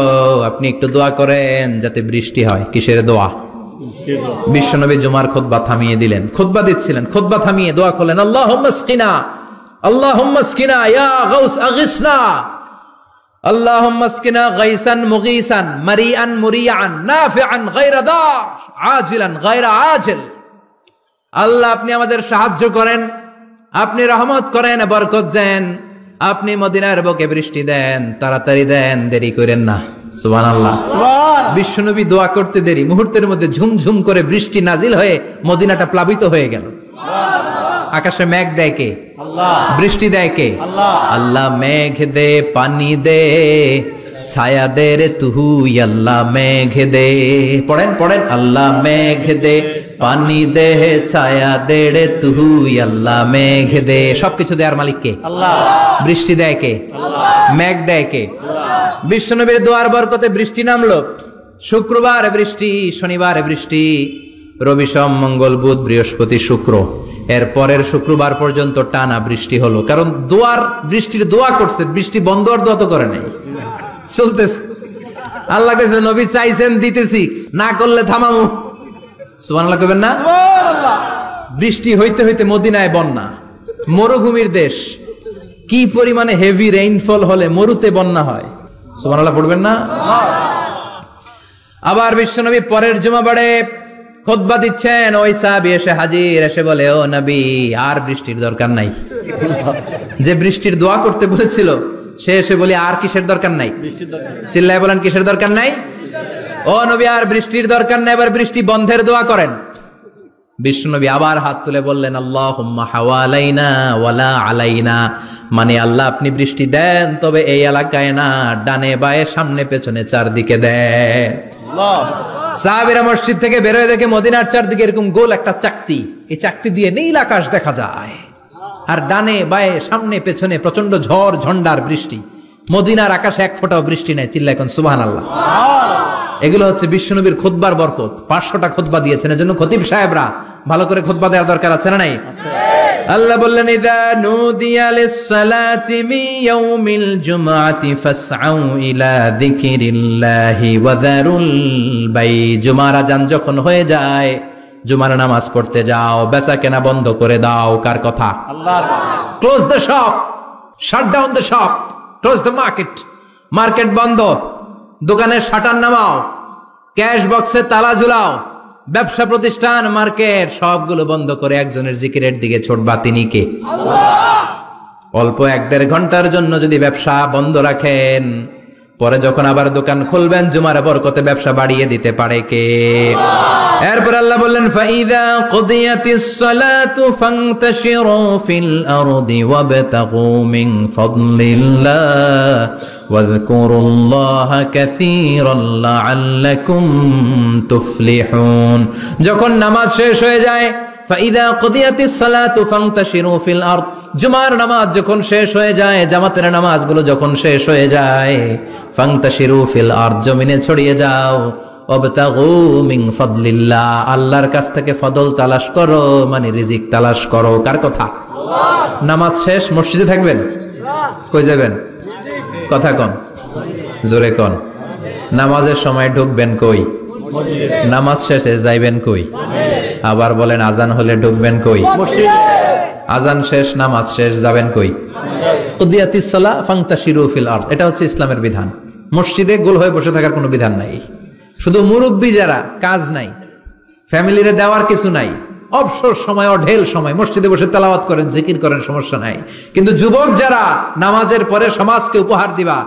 আপনি একটু দোয়া করেন যাতে বৃষ্টি হয়। কিসের দোয়া? বিশ্বনবী জুমার খুতবা থামিয়ে দিলেন, খুতবা দিচ্ছিলেন, খুতবা থামিয়ে দোয়া করলেন, আল্লাহুম্মা আসকিনা, আল্লাহুম্মা আসকিনা ইয়া গাউস আগিসনা, আল্লাহুম্মা আসকিনা গাইসান মুগীসান মারিআন মুরিআন নাফিআন গায়রা দার আজিলান গায়রা আজিল। আল্লাহ আপনি আমাদের সাহায্য করেন, আপনি রহমত করেন, বরকত দেন, আপনি মদিনার বুকে বৃষ্টি দেন, তাড়াতাড়ি দেন, দেরি করেন না। সুবহানাল্লাহ। বিশ্বনবী দোয়া করতে দেরি, মুহূর্তের মধ্যে ঝুমঝুম করে বৃষ্টি নাজিল হয়ে মদিনাটা প্লাবিত হয়ে গেল। আকাশে মেঘ দেয় কে? আল্লাহ। বৃষ্টি দেয় কে? আল্লাহ। আল্লাহ মেঘ দে, পানি দে, ছায়া দে রে তুহু, আল্লাহ মেঘ দে। পড়েন পড়েন, আল্লাহ মেঘ দে, পানি দে, ছায়া দে রে তুহু, আল্লাহ মেঘ দে। সবকিছু দেয়ার মালিক কে? আল্লাহ। বৃষ্টি দেয় কে? আল্লাহ। মেঘ দেয় কে? আল্লাহ। বিশ্বনবীর দোয়ার বরকতে বৃষ্টি নামলো। শুক্রবার বৃষ্টি, শনিবার বৃষ্টি, রবি সোম মঙ্গল বুধ বৃহস্পতি শুক্র, এর পরের শুক্রবার পর্যন্ত টানা বৃষ্টি হলো। কারণ দোয়ার বৃষ্টির দোয়া করছে, বৃষ্টি বন্ধ আর দোয়া তো করে নাই, চলতেছে। আল্লাহ কাছে নবী চাইছেন, দিতেছি, না করলে থামামু। সুবহানাল্লাহ কইবেন না? বৃষ্টি হইতে হইতে মদিনায় বন্যা, মরুভূমির দেশ, কি পরিমাণে হেভি রেইনফল হলে মরুতে বন্যা হয়। সুবহানাল্লাহ পড়বেন না? আবার বিশ্বনবী পরের জুমাবারে খুতবা দিচ্ছেন, ওই সাহাবী এসে হাজির, এসে বলে, ও নবী আর বৃষ্টির দরকার নাই। যে বৃষ্টির দোয়া করতে বলেছিল সে এসে বলে আর কিসের দরকার নাই? চিল্লায় বলেন কিসের দরকার নাই? ও নবী আর বৃষ্টির দরকার নাই, এবার বৃষ্টি বন্ধের দোয়া করেন। বিশ্বনবী আবার হাত তুলে বললেন, আল্লাহুম্মা হাওয়ালাইনা ওয়ালা আলাইনা, মানে আল্লাহ আপনি বৃষ্টি দেন, তবে এই এলাকায় না, ডানে বায়ে সামনে পেছনে চারদিকে দেন। সাহাবীরা মসজিদ থেকে বের হয়ে দেখে মদিনার চারদিকে এরকম গোল একটা চাকতি, এই চাকতি দিয়ে নীল আকাশ দেখা যায়, আর ডানে বায়ে সামনে পেছনে প্রচন্ড ঝড় ঝন্ডার বৃষ্টি। মদিনার আকাশে এক ফোঁটাও বৃষ্টি নেই। চিল্লায় এখন সুবহানাল্লাহ। এগুলো হচ্ছে বিশ্বনবীর খুতবার বরকত। 500টা খুতবা দিয়েছেন, এজন্য খতিব সাহেবরা ভালো করে খুতবা দেওয়ার দরকার আছে না নাই? আল্লাহ বললেন, ইযা নুদিয়া লিস-সালাতি মিন ইয়াউমিল জুমআতি ফাসআউ ইলা যিকরিল্লাহি ওয়া যারুল বাই। জুমার আযান যখন হয়ে যায়, জুমার নামাজ পড়তে যাও, বেচা কেনা বন্ধ করে দাও। কার কথা? আল্লাহর। Close the shop, shut down the shop, close the market, market বন্ধ, দোকানের শাটার নামাও, ক্যাশ বক্সে তালা ঝুলাও, ব্যবসা প্রতিষ্ঠান, মার্কেট সবগুলো বন্ধ করে একজনের জিকিরের দিকে ছোটবা, তিনি কে? অল্প 1-1.5 ঘন্টার জন্য যদি ব্যবসা বন্ধ রাখেন, পরে যখন আবার দোকান খুলবেন জুমার বরকতে ব্যবসা বাড়িয়ে দিতে পারে কে? এরপর আল্লাহ বললেন ফাইদা কুদিয়াতিস সালাতু ফান্তাশিরু ফিল আরদি ওয়াবতাগু মিন ফাদলিল্লাহ ওয়াযকুরুল্লাহা কাসীরান লাআল্লাকুম তুফলিহুন। যখন নামাজ শেষ হয়ে যায়, ফাইদা কুদিয়াতিস সালাতু ফান্তাশিরু ফিল আরদ, জুমার নামাজ যখন শেষ হয়ে যায়, জামাতের নামাজগুলো যখন শেষ হয়ে যায়, ফান্তাশিরু ফিল আরদ, জমিনে ছড়িয়ে যাও, ওয়াবতাগু মিন ফাদলিল্লাহ, আল্লাহর কাছ থেকে ফদল তালাশ করো, মানে রিজিক তালাশ করো। কার কথা? আল্লাহ। নামাজ শেষ মসজিদে থাকবেন? কই যাবেন? কথা কন, জোরে কন। নামাজের সময় ঢুকবেন কই? নামাজ শেষে যাইবেন কই? আবার বলেন আজান হলে ঢুকবেন কই? আজান শেষ, নামাজ শেষ, যাবেন কই? কুদিয়াতিস সালাহ ফান্তাশিরু ফিল আরদ, এটা হচ্ছে ইসলামের বিধান। মসজিদে গোল হয়ে বসে থাকার কোনো বিধান নাই। শুধু মুরব্বী যারা, কাজ নাই, ফ্যামিলিরে দেওয়ার কিছু নাই, অবসর সময়, অঢেল সময় মসজিদে বসে তেলাওয়াত করেন, জিকির করেন, সমস্যা নাই। কিন্তু যুবক যারা, নামাজের পরে সমাজকে উপহার দিবা,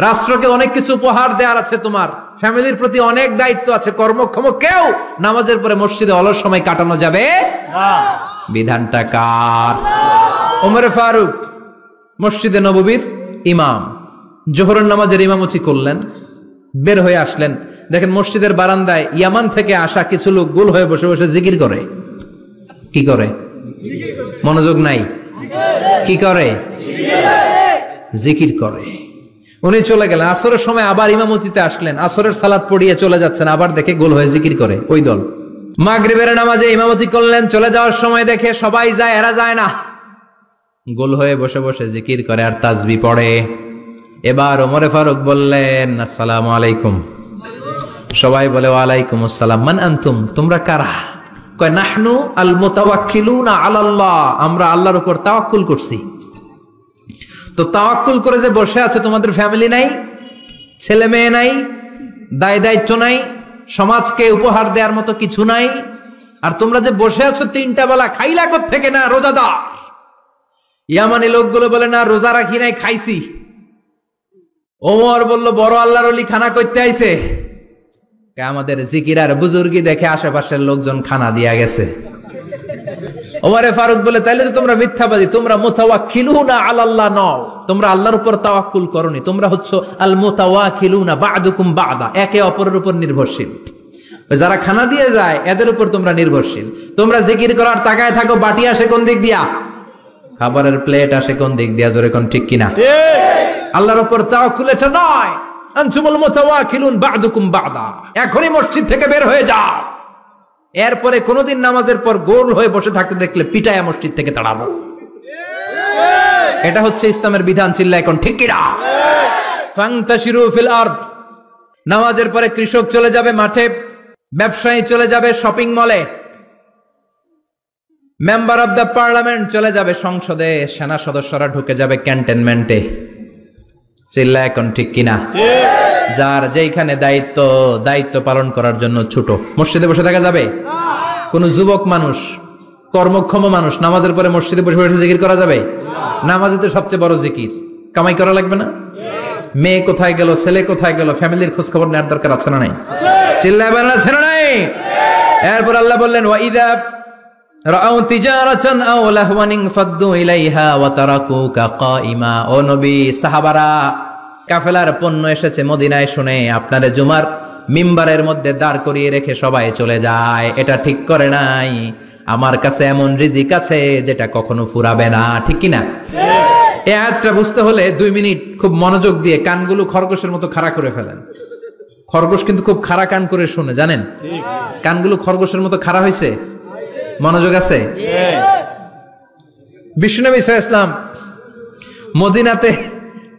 রাষ্ট্রকে অনেক কিছু উপহার দেওয়ার আছে, তোমার ফ্যামিলির প্রতি অনেক দায়িত্ব আছে, কর্মক্ষম কেউ নামাজের পরে মসজিদে অলস সময় কাটানো যাবে না। বিধানটা কার? ওমর ফারুক মসজিদে নববীর ইমাম, জোহরের নামাজের ইমামতি করলেন, বের হয়ে আসলেন, দেখেন মসজিদের বারান্দায় ইয়ামান থেকে আসা কিছু লোক গোল হয়ে বসে বসে জিকির করে। কি করে? মনোযোগ নাই। কি করে? জিকির করে। উনি চলে গেলেন, আসরের সময় আবার ইমামতিতে আসলেন, আসরের সালাত পড়িয়ে চলে যাচ্ছেন, আবার দেখে গোল হয়ে জিকির করে ওই দল। মাগরিবের নামাজে ইমামতি করলেন, চলে যাওয়ার সময় দেখে সবাই যায়, এরা যায় না, গোল হয়ে বসে বসে জিকির করে আর তাসবিহ পড়ে। এবার ওমরে ফারুক বললেন আসসালামু আলাইকুম, সবাই বলে ওয়ালাইকুম আসসালাম। মান আনতুম, তোমরা কারা? কয় নাহনু আল মুতাওয়াক্কিলুনা আলাল্লাহ, আমরা আল্লাহর উপর তাওয়াক্কুল করছি। তো তাওয়াক্কুল করে যে বসে আছে, তোমাদের ফ্যামিলি নাই, ছেলে মেয়ে নাই, দায় দায়িত্ব নাই, সমাজকে উপহার দেওয়ার মতো কিছু নাই, আর তোমরা যে বসে আছো 3টা বেলা খাইলা কোত্থেকে? না রোজাদার। ইয়ামানি লোকগুলো বলে না রোজা রাখি নাই, খাইছি। ওমর বলল বড় আল্লাহর ওলি খানা করতে আইছে। আমাদের জিকির আর বুজুর্গি দেখে আশেপাশের লোকজন খানা দিয়া গেছে। ওমরে ফারুক বলে তাইলে তো তোমরা মিথ্যাবাদী, তোমরা মুতাওয়াক্কিলুনা আলাল্লাহ নও, তোমরা আল্লাহর উপর তাওয়াক্কুল করনি, তোমরা হচ্ছে আল মুতাওয়াক্কিলুনা বা'দুকুম বা'দা, একে অপরের উপর নির্ভরশীল। যারা খানা দিয়ে যায় এদের উপর তোমরা নির্ভরশীল। তোমরা জিকির করার তাকায় থাকো, বাটি আসে কোন দিক দিয়া? খাবারের প্লেট আসে কোন দিক দিয়া? জোরে কোন, ঠিক কিনা? আল্লাহর উপর তাওয়াক্কুল এটা নয়। আনতুমুল মুতাওয়াক্কিলুন বা'দুকুম বা'দা, এখনই মসজিদ থেকে বের হয়ে যাও। এরপরে কোনদিন নামাজের পর গোল হয়ে বসে থাকতে দেখলে পিটায়া মসজিদ থেকে তাড়াবো। এটা হচ্ছে ইসলামের বিধান। চিল্লা এখন ঠিক কিনা? ফান্তাশিরু ফিল আরদ, নামাজের পরে কৃষক চলে যাবে মাঠে, ব্যবসায়ী চলে যাবে শপিং মলে, মেম্বার অব দ্য পার্লামেন্ট চলে যাবে সংসদে, সেনা সদস্যরা ঢুকে যাবে ক্যান্টনমেন্টে। চিল্লা এখন ঠিক কিনা? যার যেখানে দায়িত্ব পালন করার জন্য ছোট, মসজিদে বসে থাকা যাবে? কোন যুবক মানুষ, কর্মক্ষম মানুষ নামাজের পরে মসজিদে বসে বসে জিকির করা যাবে? নামাজে তো সবচেয়ে বড় জিকির, কামাই করা লাগবে না? মেয়ে কোথায় গেল, ছেলে কোথায় গেল, ফ্যামিলির খোঁজ খবর নেওয়ার দরকার আছে না নাই? চিল্লায় বলেন আছে না নাই? এরপর আল্লাহ বললেন ওয়াইদা রাআউ তিজারাতান আও লাহওয়ান ফাদ্দু ইলাইহা ওয়া তারাকুকা কাইমা। ও নবী, সাহাবারা কাফেলার পণ্য এসেছে মদিনায় শুনে আপনারে জুমার মিম্বারের মধ্যে দাঁড় করিয়ে রেখে সবাই চলে যায়, এটা ঠিক করে নাই। আমার কাছে এমন রিজিক আছে যেটা কখনো ফুরাবে না, ঠিক কিনা? এই আয়াতটা বুঝতে হলে 2 মিনিট খুব মনোযোগ দিয়ে কানগুলো খরগোশের মতো খাড়া করে ফেলেন। খরগোশ কিন্তু খুব খাড়া কান করে শুনে, জানেন? কানগুলো খরগোশের মতো খাড়া হয়েছে। মনোযোগ আছে? বিশ্বনবী সাল্লাল্লাহু আলাইহি ওয়াসাল্লাম মদিনাতে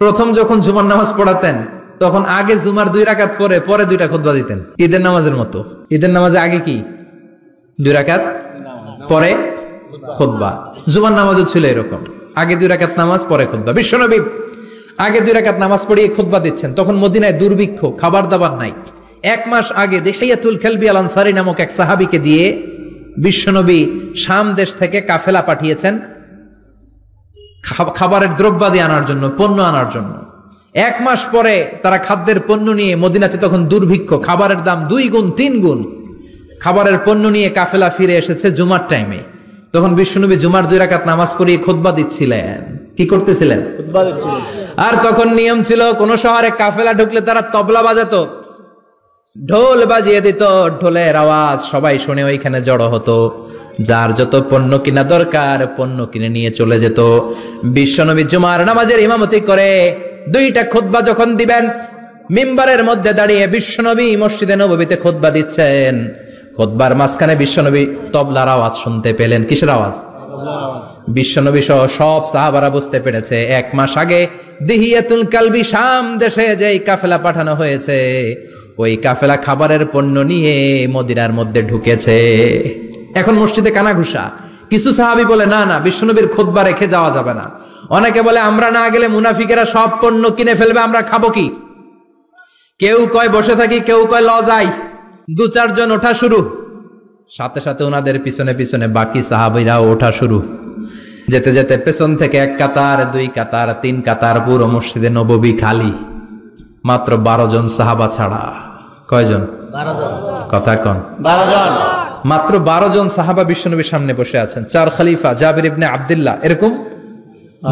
প্রথম যখন জুমার নামাজ পড়াতেন, তখন আগে জুমার 2 রাকাত পরে 2টা খুতবা দিতেন, ঈদের নামাজের মতো। ঈদের নামাজে আগে কি 2 রাকাত, পরে খুতবা। জুমার নামাজও ছিল এরকম। আগে 2 রাকাত নামাজ পরে খুতবা। বিশ্বনবী আগে 2 রাকাত নামাজ পড়িয়ে খুতবা দিচ্ছেন, তখন মদিনায় দুর্ভিক্ষ, খাবার দাবার নাই। 1 মাস আগে দিহিয়াতুল কালবি আল আনসারী নামক এক সাহাবীকে দিয়ে বিশ্বনবী শাম দেশ থেকে কাফেলা পাঠিয়েছেন খাবারের দ্রব্যাদি আনার জন্য, পণ্য আনার জন্য। 1 মাস পরে তারা খাদ্যের পণ্য নিয়ে, মদিনাতে তখন দুর্ভিক্ষ, খাবারের দাম 2 গুণ 3 গুণ, খাবারের পণ্য নিয়ে কাফেলা ফিরে এসেছে জুমার টাইমে। তখন বিশ্বনবী জুমার 2 রাকাত নামাজ পড়িয়ে খুতবা দিচ্ছিলেন। কি করতেছিলেন? খুতবা দিচ্ছিলেন। আর তখন নিয়ম ছিল, কোন শহরে কাফেলা ঢুকলে তারা তবলা বাজাতো, ঢোল বাজিয়ে দিত, ঢোলের আওয়াজ সবাই শুনে ওইখানে জড়ো হতো। যার যত পণ্য কিনা দরকার পণ্য কিনে নিয়ে চলে যেত। বিশ্বনবী জুমার নামাজের ইমামতি করে 2টা খুতবা যখন দিবেন, মিম্বারের মধ্যে দাঁড়িয়ে বিশ্বনবী মসজিদে নববীতে খুতবা দিচ্ছেন। খুতবার মাঝখানে বিশ্বনবী তবলার আওয়াজ শুনতে পেলেন। কিসের আওয়াজ? বিশ্বনবী সহ সব সাহাবারা বুঝতে পেরেছে 1 মাস আগে দিহিয়াতুল কালবি শাম দেশে যেই কাফেলা পাঠানো হয়েছে, ওই কাফেলা খাবারের পণ্য নিয়ে মদিনার মধ্যে ঢুকেছে। এখন মসজিদে কানাঘুষা। কিছু সাহাবী বলে না না, বিশ্বনবীর খুতবা রেখে যাওয়া যাবে না। অনেকে বলে আমরা না গেলে মুনাফিকেরা সব পণ্য কিনে ফেলবে, আমরা খাবো কি? কেউ কয় বসে থাকি, কেউ কয় ল যাই। 2-4 জন ওঠা শুরু, সাথে সাথে ওনাদের পিছনে পিছনে বাকি সাহাবীরাও ওঠা শুরু। যেতে যেতে পেছন থেকে 1 কাতার, 2 কাতার, 3 কাতার, পুরো মসজিদে নববী খালি, মাত্র 12 জন সাহাবা ছাড়া। কয়জন? 12 জন। কথা কন। 12 জন। মাত্র 12 জন সাহাবা বিশ্বনবীর সামনে বসে আছেন। 4 খলিফা, জাবির ইবনে আব্দুল্লাহ, এরকম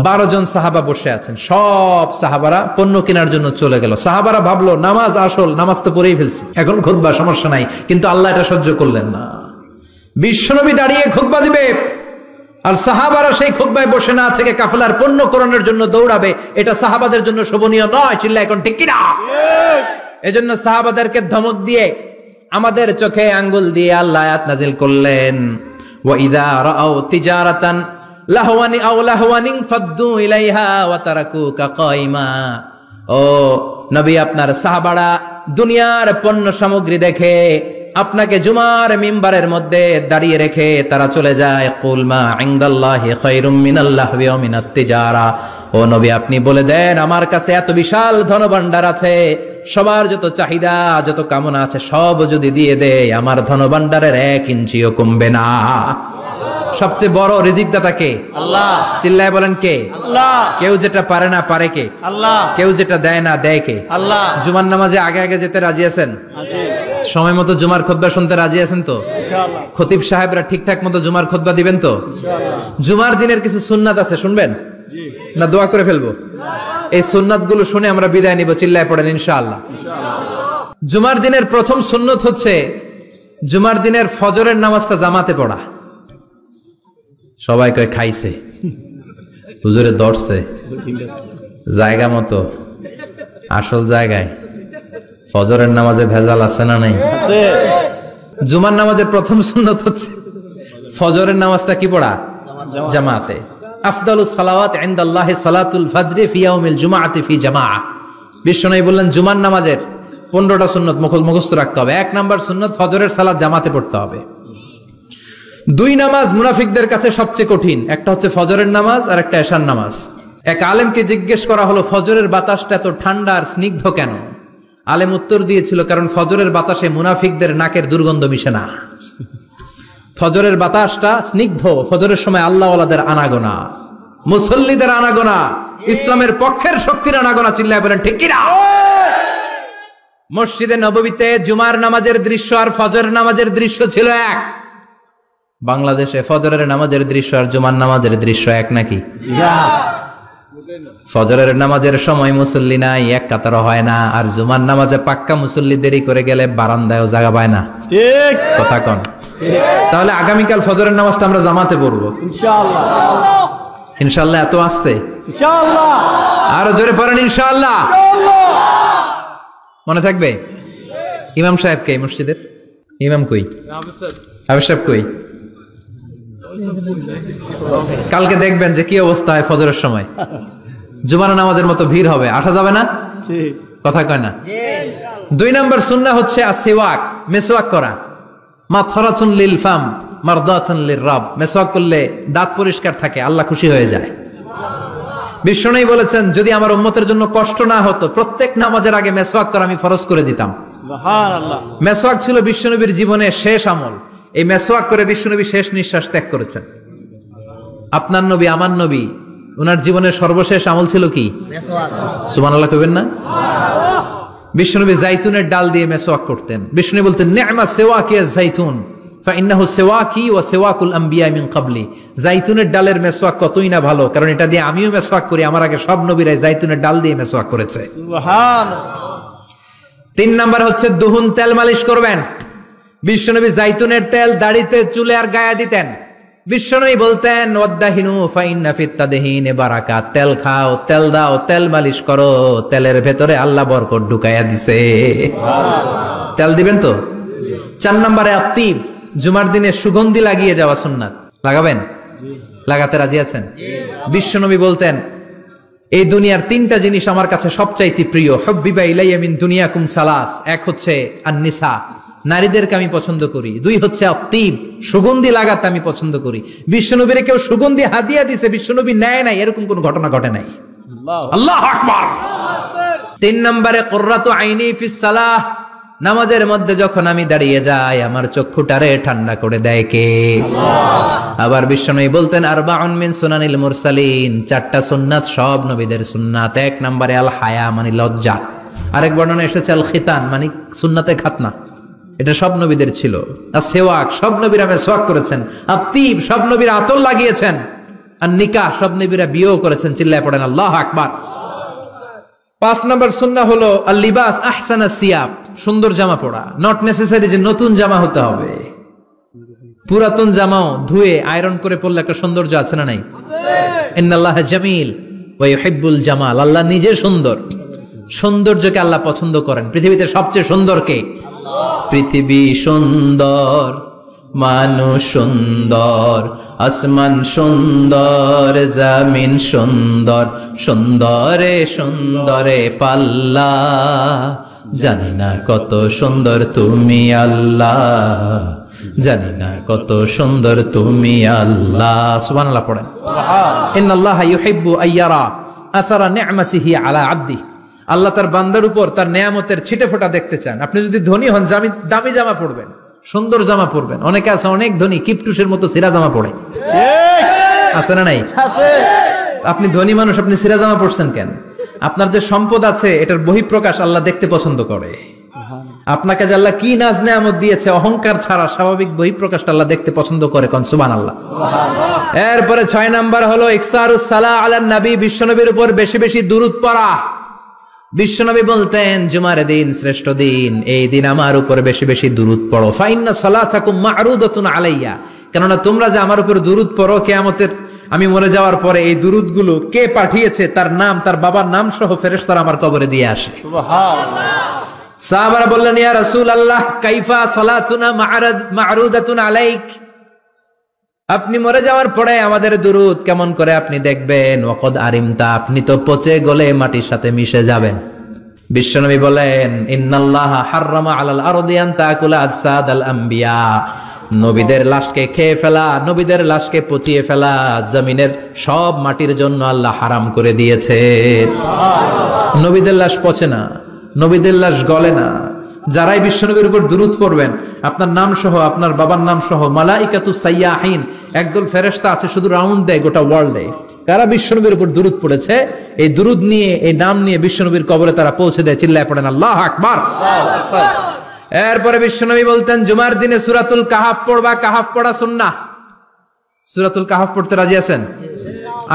12 জন সাহাবা বসে আছেন। সব সাহাবারা পণ্য কেনার জন্য চলে গেল। সাহাবারা ভাবলো নামাজ আসল, নামাজ তো পড়েই ফেলছি, এখন খুতবা, সমস্যা নাই। কিন্তু আল্লাহ এটা সহ্য করলেন না। বিশ্বনবী দাঁড়িয়ে খুতবা দিবে, আর সাহাবারা সেই খুতবায় বসে না থেকে কাফেলার পণ্য কোরআনের জন্য দৌড়াবে। এটা সাহাবাদের জন্য শোভনীয় নয়। চিল্লা এখন ঠিক কিনা? এজন্য সাহাবাদেরকে ধমক দিয়ে, আমাদের চোখে আঙ্গুল দিয়ে আল্লাহ আয়াত নাজিল করলেন, ওয়া ইযা রাআউ তিজারাতান লাহওয়ানি আও লাহওয়ানিন ফাদ্দু ইলাইহা ওয়া তারাকুকা কাইমা। ও নবী, আপনার সাহাবারা দুনিয়ার পণ্য সামগ্রী দেখে আপনাকে জুমার মিম্বারের মধ্যে দাঁড়িয়ে রেখে তারা চলে যায়। কুল মা ইনদাল্লাহি খায়রুম মিনাল লাহওয়ি ওয়া মিনাত তিজারা। ও নবী, আপনি বলে দেন আমার কাছে এত বিশাল ধনভাণ্ডার আছে, সবার যত চাহিদা, যত কামনা আছে সব যদি দিয়ে দেয়, আমার ধনভাণ্ডারের 1 ইঞ্চিও কমবে না। সবচেয়ে বড় রিজিকদাতা কে? আল্লাহ। চিল্লায় বলেন কে? আল্লাহ। কেউ যেটা পারে না পারে কে? আল্লাহ। কেউ যেটা দেয় না দেয় কে? আল্লাহ। জুমার নামাজে আগে আগে যেতে রাজি আছেন? সময় মতো জুমার খুতবা শুনতে রাজি আছেন তো? ইনশাআল্লাহ। খতিব সাহেবরা ঠিকঠাক মতো জুমার খুতবা দিবেন তো? ইনশাআল্লাহ। জুমার দিনের কিছু সুন্নাত আছে, শুনবেন না দোয়া করে ফেলবো? এই সুন্নাতগুলো শুনে আমরা বিদায় নিব। চিল্লায় পড়েন ইনশাআল্লাহ। জুমার দিনের প্রথম সুন্নত হচ্ছে জুমার দিনের ফজরের নামাজটা জামাতে পড়া। সবাই কয় খাইছে, হুজুরে দর্শে জায়গা মতো, আসল জায়গায়। ফজরের নামাজে ভেজাল আছে না নাই? জুমার নামাজের প্রথম সুন্নত হচ্ছে ফজরের নামাজটা কি পড়া? জামাতে। আফদালুস সালাওয়াত ইনদাল্লাহি সালাতুল ফজর ফি ইয়াউমিল জুমআতি ফি জামাআহ। বিশ্বনবী বললেন জুমার নামাজের 15টা সুন্নত মুখস্থ রাখতে হবে। 1 নাম্বার সুন্নত ফজরের সালাত জামাতে পড়তে হবে। 2 নামাজ মুনাফিকদের কাছে সবচেয়ে কঠিন, একটা হচ্ছে ফজরের নামাজ আর একটা এশার নামাজ। এক আলেমকে জিজ্ঞেস করা হলো ফজরের বাতাসটা এত ঠান্ডা আর স্নিগ্ধ কেন? আলেম উত্তর দিয়েছিল, কারণ ফজরের বাতাসে মুনাফিকদের নাকের দুর্গন্ধ মিশে না। ফজরের বাতাসটা স্নিগ্ধ, ফজরের সময় আল্লাহওয়ালাদের আনাগোনা, মুসল্লিদের আনাগোনা, ইসলামের পক্ষের শক্তির আনাগোনা। চিল্লায় বলেন ঠিক কিনা? মসজিদে নববীতে জুমার নামাজের দৃশ্য আর ফজরের নামাজের দৃশ্য ছিল এক। বাংলাদেশে ফজরের নামাজের দৃশ্য আর জুমার নামাজের দৃশ্য এক নাকি? ফজরের নামাজের সময় মুসল্লি নাই, 1 কাতারও হয় না। আর জুমার নামাজে পাক্কা মুসল্লি দেরি করে গেলে বারান্দায়ও জায়গা পায় না। ঠিক কথা কন। তাহলে আগামীকাল ফজরের নামাজটা আমরা জামাতে পড়বো ইনশাআল্লাহ। ইনশাআল্লাহ। এত আসতে ইনশাআল্লাহ, আরো জোরে পড়েন ইনশাআল্লাহ। মনে থাকবে? ইমাম সাহেব কে মসজিদের? ইমাম কই? হাফেজ সাহেব কই? কালকে দেখবেন যে কি অবস্থা হয় ফজরের সময়। জুমার নামাজের মতো ভিড় হবে, আসা যাবে না। কথা কয় না? 2 নাম্বার সুন্নাহ হচ্ছে আসওয়াক, মেসওয়াক করা। মাথরাতুন লিল ফাম মারদাতুন লির রাব। মেসওয়াক করলে দাঁত পরিষ্কার থাকে, আল্লাহ খুশি হয়ে যায়। বিশ্বনবী বলেছেন যদি আমার উম্মতের জন্য কষ্ট না হতো প্রত্যেক নামাজের আগে মেসওয়াক করা আমি ফরজ করে দিতাম। সুবহানাল্লাহ। মেসওয়াক ছিল বিশ্বনবীর জীবনের শেষ আমল। এই মেসওয়াক করে বিশ্বনবী শেষ নিঃশ্বাস ত্যাগ করেছেন। আপনার নবী আমার নবী ওনার জীবনের সর্বশেষ আমল ছিল কি? মেসওয়াক। সুবহানাল্লাহ কইবেন না? বিশ্বনবী জাইতুনের ডাল দিয়ে মেসওয়াক করতেন। বিশ্বনবী বলতেন নি'মা সিওয়াকি আয-যাইতুন ফাইন্নাহু সিওয়াকি ওয়া সিওয়াকুল আমবিয়া মিন ক্বাবলি। জাইতুনের ডালের মেসওয়াক কতই না ভালো, কারণ এটা দিয়ে আমিও মেসওয়াক করি, আমার আগে সব নবীরাই জাইতুনের ডাল দিয়ে মেসওয়াক করেছে। সুবহানাল্লাহ। 3 নাম্বার হচ্ছে দুহুন, তেল মালিশ করবেন। বিশ্বনবী জাইতুনের তেল দাড়িতে চুলে আর গায়ে দিতেন। বিশ্বনবী বলতেন ওয়াদাহিনু ফাইন্না ফিত তাদহিনে বারাকা। তেল খাও, তেল দাও, তেল মালিশ করো, তেলের ভেতরে আল্লাহ বরকত ঢুকাইয়া দিছে। তেল দিবেন তো? 4 নম্বরে আত্তিব, জুমার দিনে সুগন্ধি লাগিয়ে যাওয়া সুন্নাত। লাগাবেন? লাগাতে রাজি আছেন? বিশ্বনবী বলতেন এই দুনিয়ার 3টা জিনিস আমার কাছে সবচাইতে প্রিয়। হুব্বিবা ইলাইয়া মিন দুনিয়াকুম সালাস। এক হচ্ছে আন-নিসা, নারীদেরকে আমি পছন্দ করি। 2 হচ্ছে আত্তিব, সুগন্ধি লাগাতে আমি পছন্দ করি। বিশ্বনবীরে কেউ সুগন্ধি হাদিয়া দিছে, বিশ্বনবী নেয় নাই, এরকম কোন ঘটনা ঘটে নাই। আল্লাহু আকবার। 3 নম্বরে কুররাতু আইনি ফিস সালাহ। নামাজের মধ্যে যখন আমি দাঁড়িয়ে যাই আমার চক্ষুটারে ঠান্ডা করে দেয় কে? আবার বিশ্বনবী বলতেন আরবাউন মিন সুনানিল মুরসালিন। 4টা সুন্নাত সব নবীদের সুন্নাত। 1 নম্বরে আল হায়া মানে লজ্জা। আরেক বর্ণনা এসেছে আল খিতান মানে সুন্নাতে খাতনা, এটা সব নবীদের ছিল। আর সেওয়াক, সব নবীরা মেসওয়াক করেছেন। আত্তিব, সব নবীরা আতর লাগিয়েছেন। আর নিকাহ, সব নবীরা বিয়েও করেছেন। চিল্লায় পড়েন আল্লাহু আকবার। 5 নম্বর সুন্নাহ হলো আল লিবাস আহসানা সিয়াব, সুন্দর জামা পরা। নট নেসেসারি যে নতুন জামা হতে হবে, পুরাতন জামাও ধুয়ে আয়রন করে পরলে একটা সৌন্দর্য আছে না নাই? ইন্নাল্লাহা জামিল ওয়া ইউহিব্বুল জামাল। আল্লাহ নিজে সুন্দর, সৌন্দর্যকে আল্লাহ পছন্দ করেন। পৃথিবীতে সবচেয়ে সুন্দর কে? পৃথিবী সুন্দর, মানুষ সুন্দর, আসমান সুন্দর, জমিন সুন্দর, সুন্দরে সুন্দরে পাল্লা। জানি না কত সুন্দর তুমি আল্লাহ, জানি না কত সুন্দর তুমি আল্লাহ। সুবহানাল্লাহ পড়েন। ইন্নাল্লাহা ইউহিব্বু আইয়ারা আসারা নি'মাতিহি আলা আবদি। আল্লাহ তার বান্দার উপর তার নেয়ামতের ছিটে ফোঁটা দেখতে চান। আপনি যদি ধনী হন দামি জামা পরবেন, সুন্দর জামা পরবেন। অনেকে আছে অনেক ধনী কিপটুসের মতো সিরা জামা পরে, আছে না নাই? আপনি ধনী মানুষ, আপনি সিরা জামা পরছেন কেন? আপনার যে সম্পদ আছে এটার বহিঃপ্রকাশ আল্লাহ দেখতে পছন্দ করে। আপনাকে যে আল্লাহ কি নাজ নেয়ামত দিয়েছে, অহংকার ছাড়া স্বাভাবিক বহিঃপ্রকাশটা আল্লাহ দেখতে পছন্দ করে। কোন সুবহানাল্লাহ। এরপরে 6 নাম্বার হলো ইকসারুস সালাহ আলান নবী, বিশ্বনবীর উপর বেশি বেশি দুরূদ পড়া। বিশ্বনবী বলতেন জুমার দিন শ্রেষ্ঠ দিন, এই দিন আমার উপর বেশি বেশি দুরূদ পড়ো। ফাইন্না সালাতাকুম মা'রুদাতুন আলাইয়া। কেননা তোমরা যে আমার উপর দুরূদ পড়ো, কিয়ামতের আমি মরে যাওয়ার পরে এই দুরূদগুলো কে পাঠিয়েছে তার নাম, তার বাবার নাম সহ ফেরেশতারা আমার কবরে দিয়ে আসে। সুবহানাল্লাহ। সাহাবারা বললেন ইয়া রাসূলুল্লাহ কাইফা সালাতুনা মা'রুদাতুন আলাইক। আপনি মরে যাওয়ার পরে আমাদের দুরূদ কেমন করে আপনি দেখবেন? ওয়াকাদ আরিমতা, আপনি তো পচে গলে মাটির সাথে মিশে যাবেন। বিশ্বনবী বলেন ইন্নাল্লাহা হাররামা আলাল আরদি আন তাকুলা আজসাদাল আম্বিয়া। নবীদের লাশকে খেয়ে ফেলা, নবীদের লাশকে পচিয়ে ফেলা জমিনের সব মাটির জন্য আল্লাহ হারাম করে দিয়েছে। নবীদের লাশ পচে না, নবীদের লাশ গলে না। যারাই বিশ্বনবীর উপর দুরূদ পড়বেন, আপনার নাম সহ, আপনার বাবার নাম সহ, মালাইকাতু সাইয়াহিন, একদল ফেরেশতা আছে শুধু রাউন্ড দেয় গোটা ওয়ার্ল্ডে। কারা বিশ্বনবীর উপর দুরূদ পড়েছে, এই দুরূদ নিয়ে, এই নাম নিয়ে বিশ্বনবীর কবরে তারা পৌঁছে দেয়। চিল্লায় পড়েন আল্লাহু আকবার। এরপরে বিশ্বনবী বলতেন জুমার দিনে সূরাতুল কাহাফ পড়বা। কাহাফ পড়া সুন্নাহ। সূরাতুল কাহাফ পড়তে রাজি আছেন?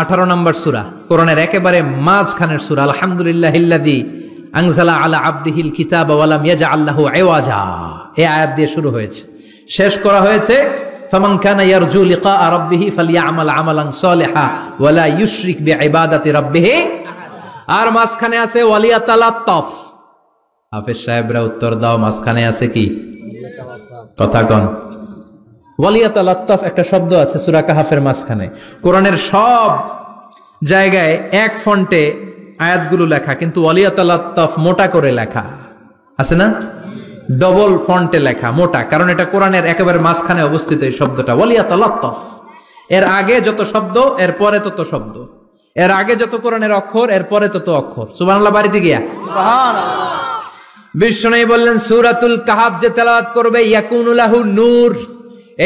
18 নম্বর সূরা, কোরআনের একেবারে মাঝখানের সূরা। আলহামদুলিল্লাহিল্লাযী আনজালা আলা আবদিহিল কিতাবা ওয়া লাম ইয়াজআল লাহু ইওয়াজা। এই আয়াত দিয়ে শুরু হয়েছে, শেষ করা হয়েছে ফামান কানা ইয়ারজু লিকা রাব্বিহি ফালইআমাল আমালান সালিহা ওয়া লা ইউশরিক বিইবাদাতি রাব্বিহি। আর মাঝখানে আছে ওয়ালিয়াতালাত্তাফ। হাফেজ সাহেবরা উত্তর দাও, মাঝখানে আছে কি? কথা কন। ওয়ালিয়াতালাত্তাফ একটা শব্দ আছে সূরা কাহাফের মাঝখানে। কোরআনের সব জায়গায় এক ফন্টে আয়াতগুলো লেখা, কিন্তু ওয়ালিয়াতালাত্তাফ মোটা করে লেখা আছে না? ডবল ফন্টে লেখা, মোটা, কারণ এটা কোরআনের একেবারে মাঝখানে অবস্থিত এই শব্দটা ওয়ালিয়াতালাত্তাফ। এর আগে যত শব্দ, এর পরে তত শব্দ। এর আগে যত কোরআনের অক্ষর, এর পরে তত অক্ষর। সুবহানাল্লাহ বাড়িতে গিয়া বিষ্ণু বললেন সূরাতুল কাহফ যে তেলাওয়াত করবে ইয়াকুনু লাহু নূর,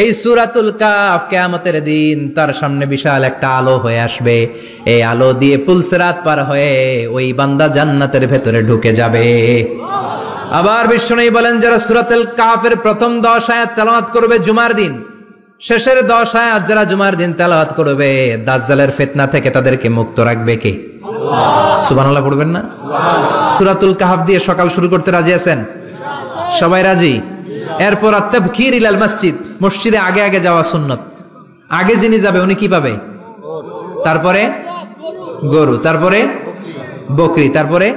এই সূরাতুল কাহফ কিয়ামতের দিন তার সামনে বিশাল একটা আলো হয়ে আসবে। এই আলো দিয়ে পুলসিরাত পার হয়ে ওই বান্দা জান্নাতের ভেতরে ঢুকে যাবে। আবার বিষ্ণু বলেন যারা সূরাতুল কাহফের প্রথম 10 আয়াত তেলাওয়াত করবে জুমার দিন, শেষের 10 আয়াত যারা জুমার দিন তেলাওয়াত করবে, দাজ্জালের ফিতনা থেকে তাদেরকে মুক্ত রাখবে কে? আল্লাহ। সুবহানাল্লাহ পড়বেন না? সূরাতুল কাহফ দিয়ে সকাল শুরু করতে রাজি আছেন? সবাই রাজি? এরপর আত-তাবকির ইলাল মসজিদ, মসজিদে আগে আগে যাওয়া সুন্নাত। আগে যিনি যাবে উনি কি পাবে? তারপরে গরু, তারপরে বকরি, তারপরে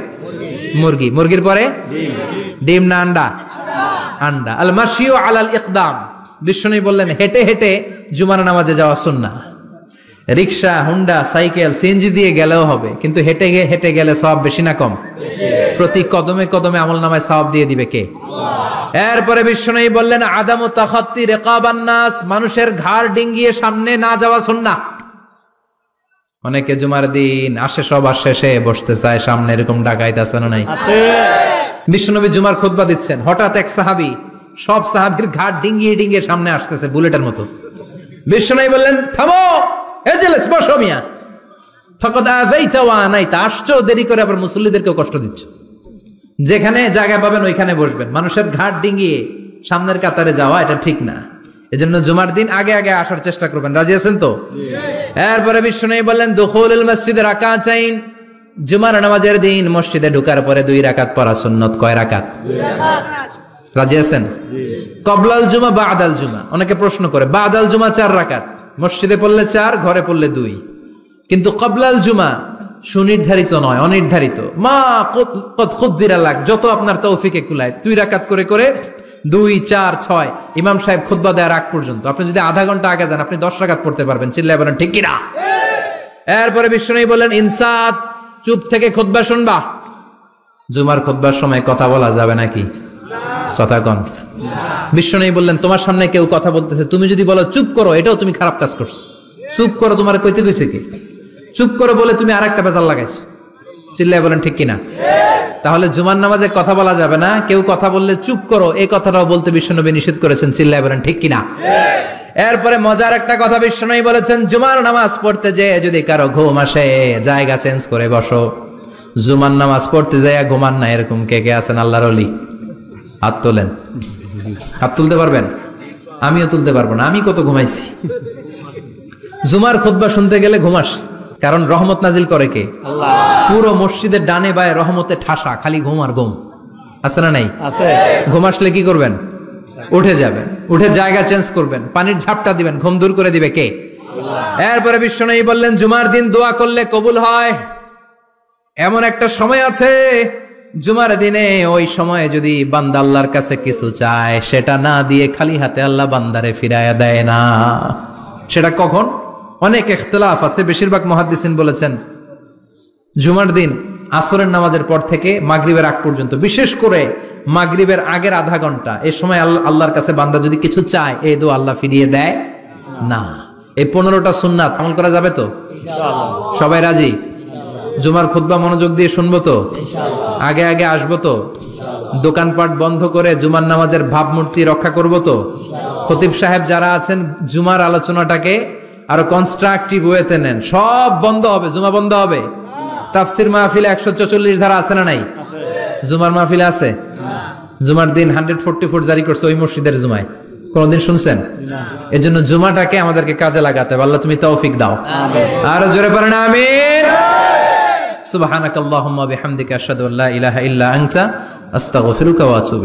মুরগি, মুরগির পরে ডিম না আন্ডা? আন্ডা। আল মাশিউ আলাল ইকদাম, বিষ্ণু বললেন হেঁটে হেঁটে জুমার নামাজে যাওয়া সুন্নাহ। রিকশা, হুন্ডা, সাইকেল, সিএনজি দিয়ে গেলেও হবে, কিন্তু হেঁটে হেঁটে গেলে সওয়াব বেশি না কম? প্রতি কদমে কদমে আমলনামায় সওয়াব দিয়ে দিবে কে? আল্লাহ। এরপরে বিষ্ণু বললেন আদামু তাখাত্তি রিকাবান নাস, মানুষের ঘাড় ডিঙ্গিয়ে সামনে না যাওয়া সুন্নাহ। অনেকে জুমার দিন আসে, সবার শেষে বসতে চায় সামনে, এরকম ডাকাইত আছে না নাই? বিশ্বনবী জুমার খুতবা দিচ্ছেন, হঠাৎ এক সাহাবী সব সাহাবীর ঘাট ডিঙ্গিয়ে ডিঙ্গিয়ে সামনে আসতেছে বুলেটের মতো। বিশ্বনবী বললেন থামো, এজেলেস বসো মিয়া, ফাকাদ আযাইতা ওয়া আনাইতা, আসছো দেরি করে আবার মুসল্লিদেরকেও কষ্ট দিচ্ছ। যেখানে জায়গা পাবেন ওইখানে বসবেন, মানুষের ঘাট ডিঙ্গিয়ে সামনের কাতারে যাওয়া এটা ঠিক না। এজন্য জুমার দিন আগে আগে আসার চেষ্টা করবেন। রাজি আছেন তো? এরপরে বিশ্বনবী বললেন দুখুলুল মসজিদে রাকাতাইন, জুমার নামাজের দিন মসজিদে ঢোকার পরে 2 রাকাত পড়া সুন্নাত। কয় রাকাত? 2 রাকাত। রাজি আছেন? কবলাল জুমা বাদাল জুমা, অনেকে প্রশ্ন করে বাদাল জুমা 4 রাকাত, মসজিদে পড়লে 4, ঘরে পড়লে 2, কিন্তু কবলাল জুমা সুনির্ধারিত নয়, অনির্ধারিত। মা কদ খুদ্দিরা লাক, যত আপনার তৌফিকে কুলায় 2 রাকাত করে করে 2, 4, 6 ইমাম সাহেব খুতবা দেওয়ার আগ পর্যন্ত। আপনি যদি আধা ঘন্টা আগে যান আপনি 10 রাকাত পড়তে পারবেন। চিল্লায় বলেন ঠিক কিনা? এরপরে বিষ্ণু বললেন ইনসাত, চুপ থেকে খুতবা শুনবা। জুমার খুতবার সময় কথা বলা যাবে নাকি? কথা কন। বিষ্ণু বললেন তোমার সামনে কেউ কথা বলতেছে, তুমি যদি বলো চুপ করো, এটাও তুমি খারাপ কাজ করছো। চুপ করো তোমার কইতে কইছে কি? চুপ করো বলে তুমি আরেকটা বেজাল লাগাইছো। চিল্লায় বলেন ঠিক কিনা? তাহলে জুমার নামাজে কথা বলা যাবে না, কেউ কথা বললে চুপ করো এই কথাটাও বলতে বিশ্বনবী নিষেধ করেছেন। চিল্লায় বলেন ঠিক কিনা? এরপরে মজার একটা কথা বিশ্বনবী বলেছেন, জুমার নামাজ পড়তে যেয়ে যদি কারো ঘুম আসে জায়গা চেঞ্জ করে বসো। জুমার নামাজ পড়তে যায় ঘুমান না, এরকম কে কে আছেন আল্লাহর ওলি? হাত তোলেন। হাত তুলতে পারবেন? আমিও তুলতে পারবো না, আমি কত ঘুমাইছি। জুমার খুতবা শুনতে গেলে ঘুমাস, কারণ রহমত নাজিল করে কে? আল্লাহ। পুরো মসজিদের ডানে বায়ে রহমতে ঠাসা, খালি ঘুম আর ঘুম। আছে না নাই? আছে। ঘুম আসলে কি করবেন? উঠে যাবেন, উঠে জায়গা চেঞ্জ করবেন, পানির ঝাপটা দিবেন, ঘুম দূর করে দিবে কে? আল্লাহ। এরপরে বিশ্বনবী বললেন জুমার দিন দোয়া করলে কবুল হয়। এমন একটা সময় আছে জুমার দিনে, ওই সময়ে যদি বান্দা আল্লাহর কাছে কিছু চায়, সেটা না দিয়ে খালি হাতে আল্লাহ বান্দারে ফিরাইয়া দেয় না। সেটা কখন? অনেক ইখতিলাফ আছে, বেশিরভাগ মুহাদ্দিসিন বলেছেন জুমার দিন আসরের নামাজের পর থেকে মাগরিবের আগ পর্যন্ত, বিশেষ করে মাগরিবের আগের আধা ঘন্টা, এই সময় আল্লাহর কাছে বান্দা যদি কিছু চায় এই দোয়া আল্লাহ ফিরিয়ে দেয় না। এই 15টা সুন্নাত আমল করা যাবে তো? ইনশাআল্লাহ। সবাই রাজি? জুমার খুতবা মনোযোগ দিয়ে শুনবো তো? ইনশাআল্লাহ। আগে আগে আসবো তো? ইনশাআল্লাহ। দোকানপাট বন্ধ করে জুমার নামাজের ভাবমূর্তি রক্ষা করবো তো? ইনশাআল্লাহ। খতিব সাহেব যারা আছেন জুমার আলোচনাটাকে আরো কনস্ট্রাকটিভ ওয়েতে নেন। সব বন্ধ হবে, জুমা বন্ধ হবে। তাফসির মাহফিলে 144 ধারা আছে না নাই? জুমার মাহফিলে আছে? জুমার দিন 144 জারি করছে ওই মসজিদের জুমায়, কোনদিন শুনছেন? এজন্য জুমাটাকে আমাদেরকে কাজে লাগাতে হবে। আল্লাহ তুমি তৌফিক দাও। আরো জোরে পড়েন আমিন। সুবহানাকাল্লাহুম্মা বিহামদিকা আশহাদু আল্লা ইলাহা ইল্লা আনতা আস্তাগফিরুকা ওয়া আতুবু